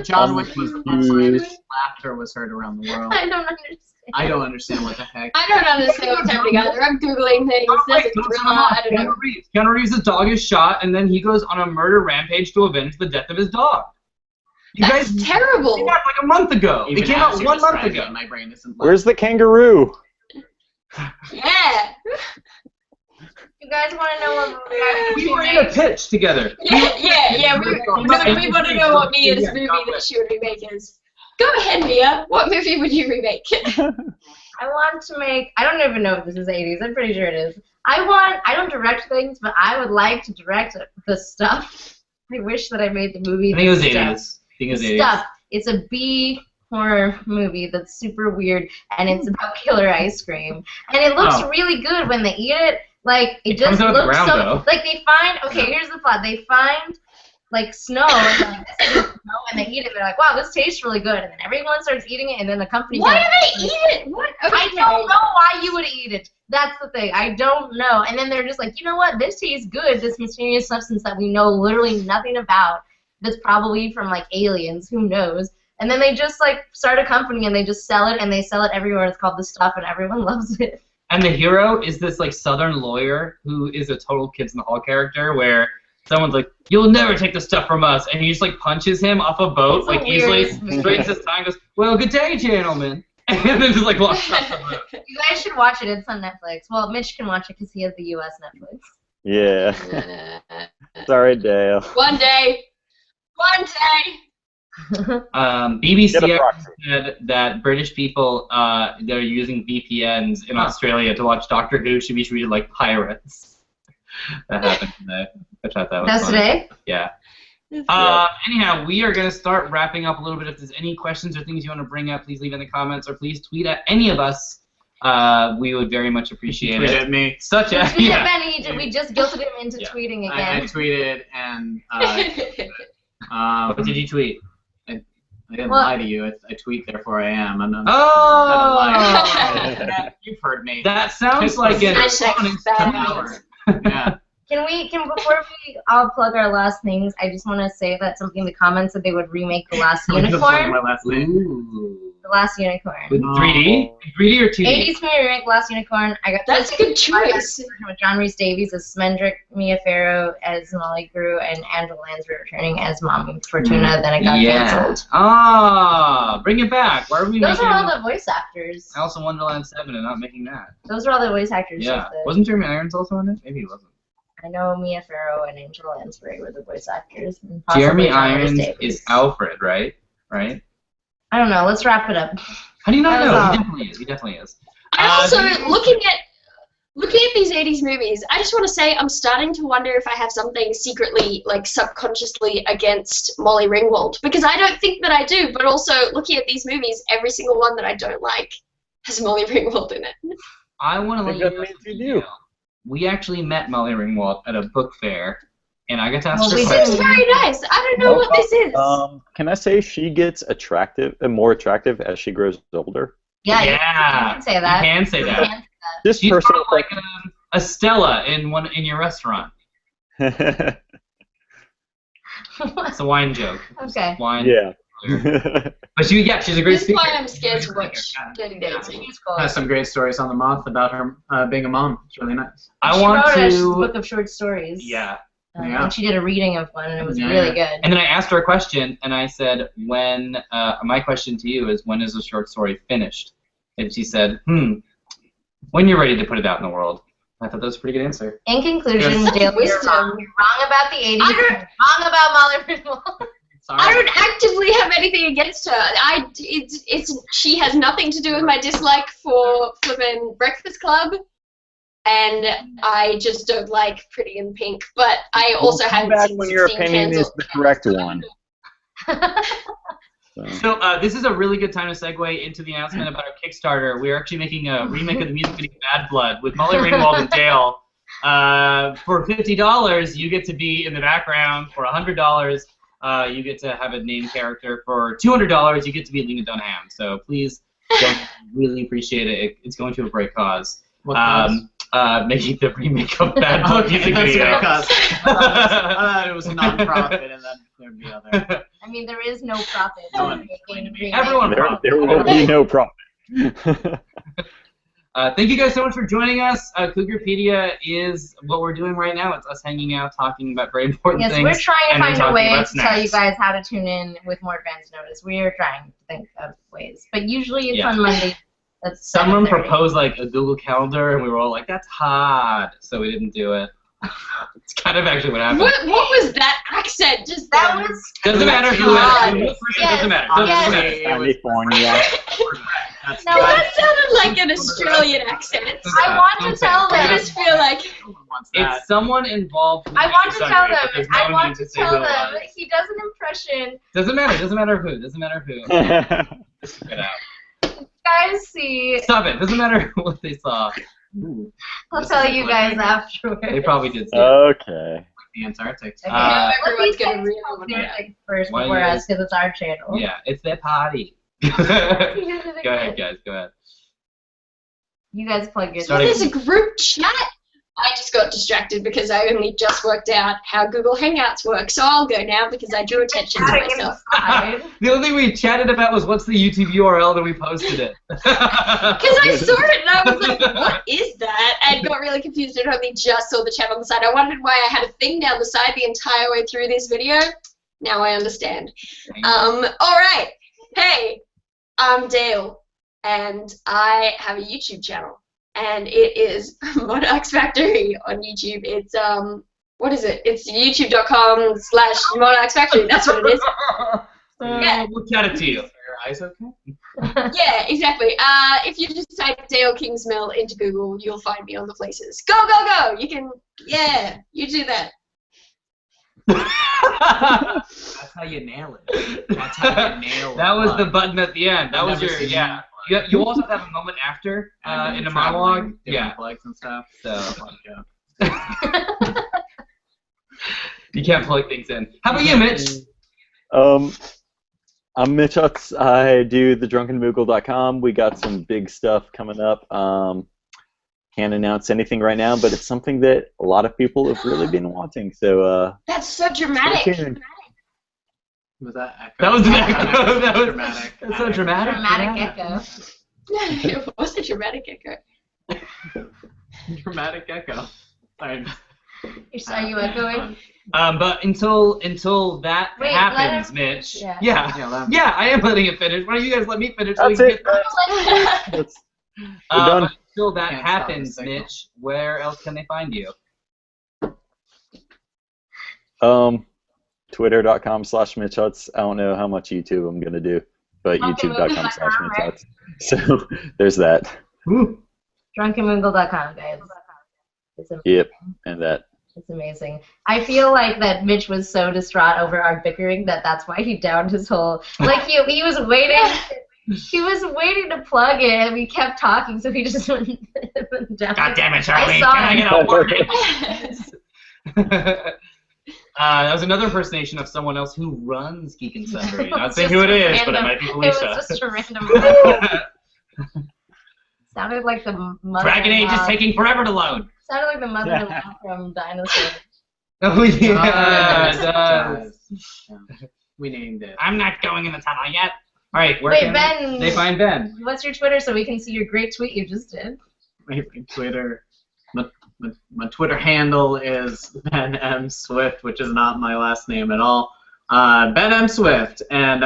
John Wick was laughter was heard around the world. I don't understand. I don't understand what the heck. I don't understand what's happening either. I'm Googling things. There's a thriller. I don't know. Keanu Reeves' dog is shot, and then he goes on a murder rampage to avenge the death of his dog. That's terrible. It came out like a month ago. Even it came out 1 month ago. My brain isn't. Where's the kangaroo? Yeah. You guys want to know what we were in a pitch together. Yeah. We want to know what Mia's movie that she would remake is. Go ahead, Mia. What movie would you remake? I want to make. I don't even know if this is 80s. I'm pretty sure it is. I don't direct things, but I would like to direct the stuff. I wish that I made the movie. I think it was 80s. Stuff. It's a B horror movie that's super weird, and it's about killer ice cream, and it looks really good when they eat it. Like it just looks so. Like they find. Okay, here's the plot. They find like snow, and they eat it. They're like, wow, this tastes really good, and then everyone starts eating it, and then the company. Why do they eat it? What? Okay. I don't know why you would eat it. That's the thing. I don't know. And then they're just like, you know what? This tastes good. This mysterious substance that we know literally nothing about. That's probably from like aliens. Who knows? And then they just like start a company and they just sell it, and they sell it everywhere. It's called The Stuff, and everyone loves it. And the hero is this like Southern lawyer who is a total Kids in the Hall character, where someone's like, "You'll never take the stuff from us," and he just like punches him off a boat, like easily, straightens his tie, and goes, "Well, good day, gentlemen," and then just like walks off the boat. You guys should watch it. It's on Netflix. Well, Mitch can watch it because he has the U.S. Netflix. Yeah. Sorry, Dale. One day. BBC said that British people that are using VPNs in Australia to watch Doctor Who should be treated like pirates. That happened today. I thought that was That's funny. today? Yeah. Anyhow, we are going to start wrapping up a little bit. If there's any questions or things you want to bring up, please leave in the comments, or please tweet at any of us. We would very much appreciate tweet it. At me. Such as Benny. We just guilted him into tweeting again. I tweeted and. What did you tweet? I didn't lie to you. I tweet, therefore I am. I'm not. Oh! You've heard me. That sounds like an Yeah. Can before we all plug our last things, I just want to say that something in the comments that they would remake The Last Unicorn. My last name. Ooh. The Last Unicorn. With 3D? 3D or 2D? 80s movie remake, Last Unicorn. I got That's a good choice. With John Rhys Davies as Smendrick, Mia Farrow as Molly Grew, and Angela Lansbury returning as Mommy Fortuna. Then it got canceled. Ah, bring it back. Why are we Those making? are all the voice actors. Alice in Wonderland 7 and not making that. Those are all the voice actors. Yeah. Wasn't Jeremy Irons also in it? Maybe he wasn't. I know Mia Farrow and Angela Lansbury were the voice actors. Jeremy Irons is Alfred, right? Right? I don't know. Let's wrap it up. How do you not know? He definitely is. He definitely is. I also, looking at these 80s movies, I just want to say I'm starting to wonder if I have something secretly, like subconsciously, against Molly Ringwald. Because I don't think that I do, but also looking at these movies, every single one that I don't like has Molly Ringwald in it. I want to let you know. We actually met Molly Ringwald at a book fair, and I got to ask her questions. This is very nice. I don't know what this is. Can I say she gets more attractive as she grows older? Yeah, you can say that. You can say that. Just She's personal, like a Stella in your restaurant. It's a wine joke. Okay. Wine. Yeah. But she's a great speaker. That's why I'm scared to watch Dirty Dancing. Has some great stories on the month about her being a mom. It's really nice. She wrote a book of short stories. Yeah. And she did a reading of one, and it was really good. And then I asked her a question, and I said, my question to you is, when is the short story finished? And she said, when you're ready to put it out in the world. I thought that was a pretty good answer. In conclusion, Dale, you're wrong. You're wrong about the 80s. Wrong about Molly Ringwald. I don't actively have anything against her. She has nothing to do with my dislike for flippin' Breakfast Club. and I just don't like Pretty in Pink. But I also haven't seen when your 16 opinion Candles. is the correct one. So this is a really good time to segue into the announcement about our Kickstarter. We're actually making a remake of the music video Bad Blood with Molly Ringwald and Dale. For $50, you get to be in the background. For $100, you get to have a named character. For $200, you get to be Lena Dunham. So please, don't really appreciate it. It's going to a great cause. What cause? Making the remake of Bad Blood music that's video. what it cost. I thought it was a non-profit, and then there'd be other. I mean, there is no profit. No one in making Everyone There will be no profit. Thank you guys so much for joining us. Cougarpedia is what we're doing right now. It's us hanging out, talking about very important Yes, things. we're trying to and then find a talking way about to tell you snacks. guys how to tune in with more advance notice. We are trying to think of ways, but usually it's Yeah. on Monday. That's Someone 7:30. proposed like a Google Calendar, and we were all like, "That's hard," so we didn't do it. It's kind of actually what happened. What was that accent? Just That then? was Doesn't matter who God. it is. Yes, Doesn't matter. yes. Doesn't matter. California. That's No, That sounded like an Australian accent. I want to tell I them. just feel like no one wants that. It's someone involved. I want to tell Sunday, them. but there's no I want need to say tell who it them. was. He does an impression. Doesn't matter. Doesn't matter who. Doesn't matter who. Get out. Guys, see. Stop it. Doesn't matter what they saw. I'll This tell is a you cliffhanger. guys afterwards. They probably did see it. Okay. The Antarctic. Okay. Uh, everyone's Let me gonna say really something want to- first Why before you us, because it's our channel. Yeah, it's their party. Go ahead, guys. Go ahead. You guys plug your So there's a group chat. I just got distracted because I only just worked out how Google Hangouts work. So I'll go now because I drew attention to myself. The only thing we chatted about was what's the YouTube URL, and we posted it. Because I saw it and I was like, what is that? And got really confused and only just saw the chat on the side. I wondered why I had a thing down the side the entire way through this video. Now I understand. Alright. Hey, I'm Dale, and I have a YouTube channel. And it is Monarchs Factory on YouTube. It's what is it? It's youtube.com/Monarchs Factory. That's what it is. Yeah. We'll chat it to you. Are your eyes okay? Yeah, exactly. If you just type Dale Kingsmill into Google, you'll find me on the places. Go, go, go! You can, yeah, you do that. That's how you nail it. That's how you nail it. That was the button at the end. That I've was never your, seen yeah. that. You also have a moment after And in a traveling monologue. different Yeah. plugs and stuff. So Yeah. you can't plug things in. How about you, Mitch? I'm Mitch Hutz. I do thedrunkenmoogle.com. We got some big stuff coming up. Can't announce anything right now, but it's something that a lot of people have really been wanting. So That's so stay dramatic. tuned. Was that echo? That was an echo. That was dramatic. That's so dramatic. Dramatic echo. It was a dramatic echo. Dramatic echo. Sorry. Are you echoing? But until that Wait, happens, let him- Mitch. yeah. Yeah, I am letting it finish. Why don't you guys let me finish? so That's we can it. get That's, we're done. But until that Can't stop happens, the signal. Mitch, where else can they find you? Twitter.com/MitchHutz. I don't know how much YouTube I'm going to do, but Okay, YouTube.com/MitchHutz. So there's that. Drunkenmingle.com, guys. It's amazing. Yep, and that. It's amazing. I feel like that Mitch was so distraught over our bickering that's why he downed his whole. Like he was waiting. He was waiting to plug it, and we kept talking, so he just went down. God damn it, Charlie! I saw Can I him. get a word? That was another impersonation of someone else who runs Geek and Sundry. Not saying who it is, but it might be It Felicia. was just a random. Sounded like the mother. Dragon Age is taking forever to load. Sounded like the mother-in-law from Dinosaur. Oh yeah, Yes, it does. Yeah. We named it. I'm not going in the tunnel yet. All right, where Wait, can Ben. they find Ben? What's your Twitter so we can see your great tweet you just did? My Twitter. My Twitter handle is Ben M Swift, which is not my last name at all. Ben M Swift, and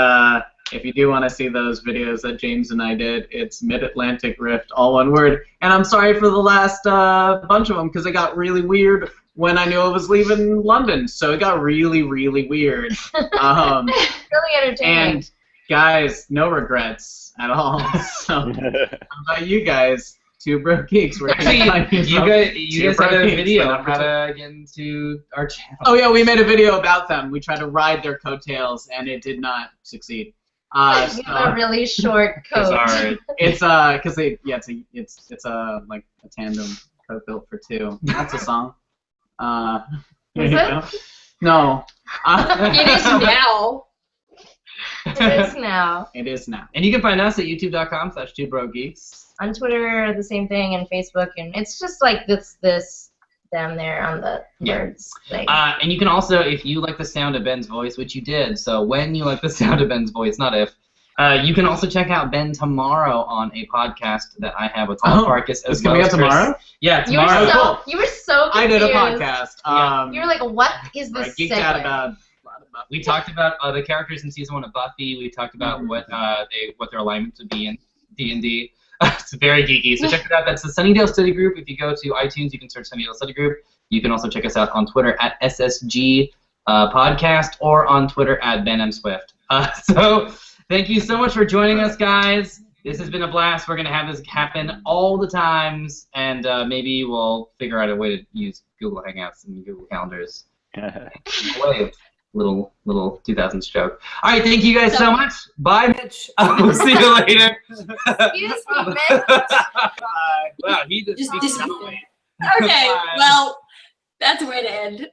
if you do want to see those videos that James and I did, it's Mid-Atlantic Rift, all one word. And I'm sorry for the last bunch of them because it got really weird when I knew I was leaving London. So it got really, really weird. Really entertaining. And guys, no regrets at all. So how about you guys Two Broke Geeks. Actually, you guys had a video on how to get into our channel. Oh yeah, we made a video about them. We tried to ride their coattails, and it did not succeed. You have a really short coat. Sorry. It's it's like a tandem coat built for two. That's a song. Is it? No. It is now. It is now. It is now. And you can find us at youtube.com/twobrogeeks. On Twitter, the same thing, and Facebook, and it's just like this down there on the words thing. And you can also, if you like the sound of Ben's voice, which you did, so when you like the sound of Ben's voice, not if, you can also check out Ben tomorrow on a podcast that I have with Tom Farkas. It's coming out tomorrow? Yeah, tomorrow. You were so confused. I did a podcast. You were like, what is this? I geeked out about we talked about the characters in season 1 of Buffy. We talked about what their alignments would be in D&D. It's very geeky, so check it out. That's the Sunnydale Study Group. If you go to iTunes, you can search Sunnydale Study Group. You can also check us out on Twitter at SSG Podcast or on Twitter at Ben M. Swift. So thank you so much for joining us, guys. This has been a blast. We're going to have this happen all the times, and maybe we'll figure out a way to use Google Hangouts and Google Calendars. Little 2000s joke. All right, thank you guys so much. Bye, Mitch. We'll see you later. Excuse me, Mitch. Wow, he just Okay, well, that's a way to end.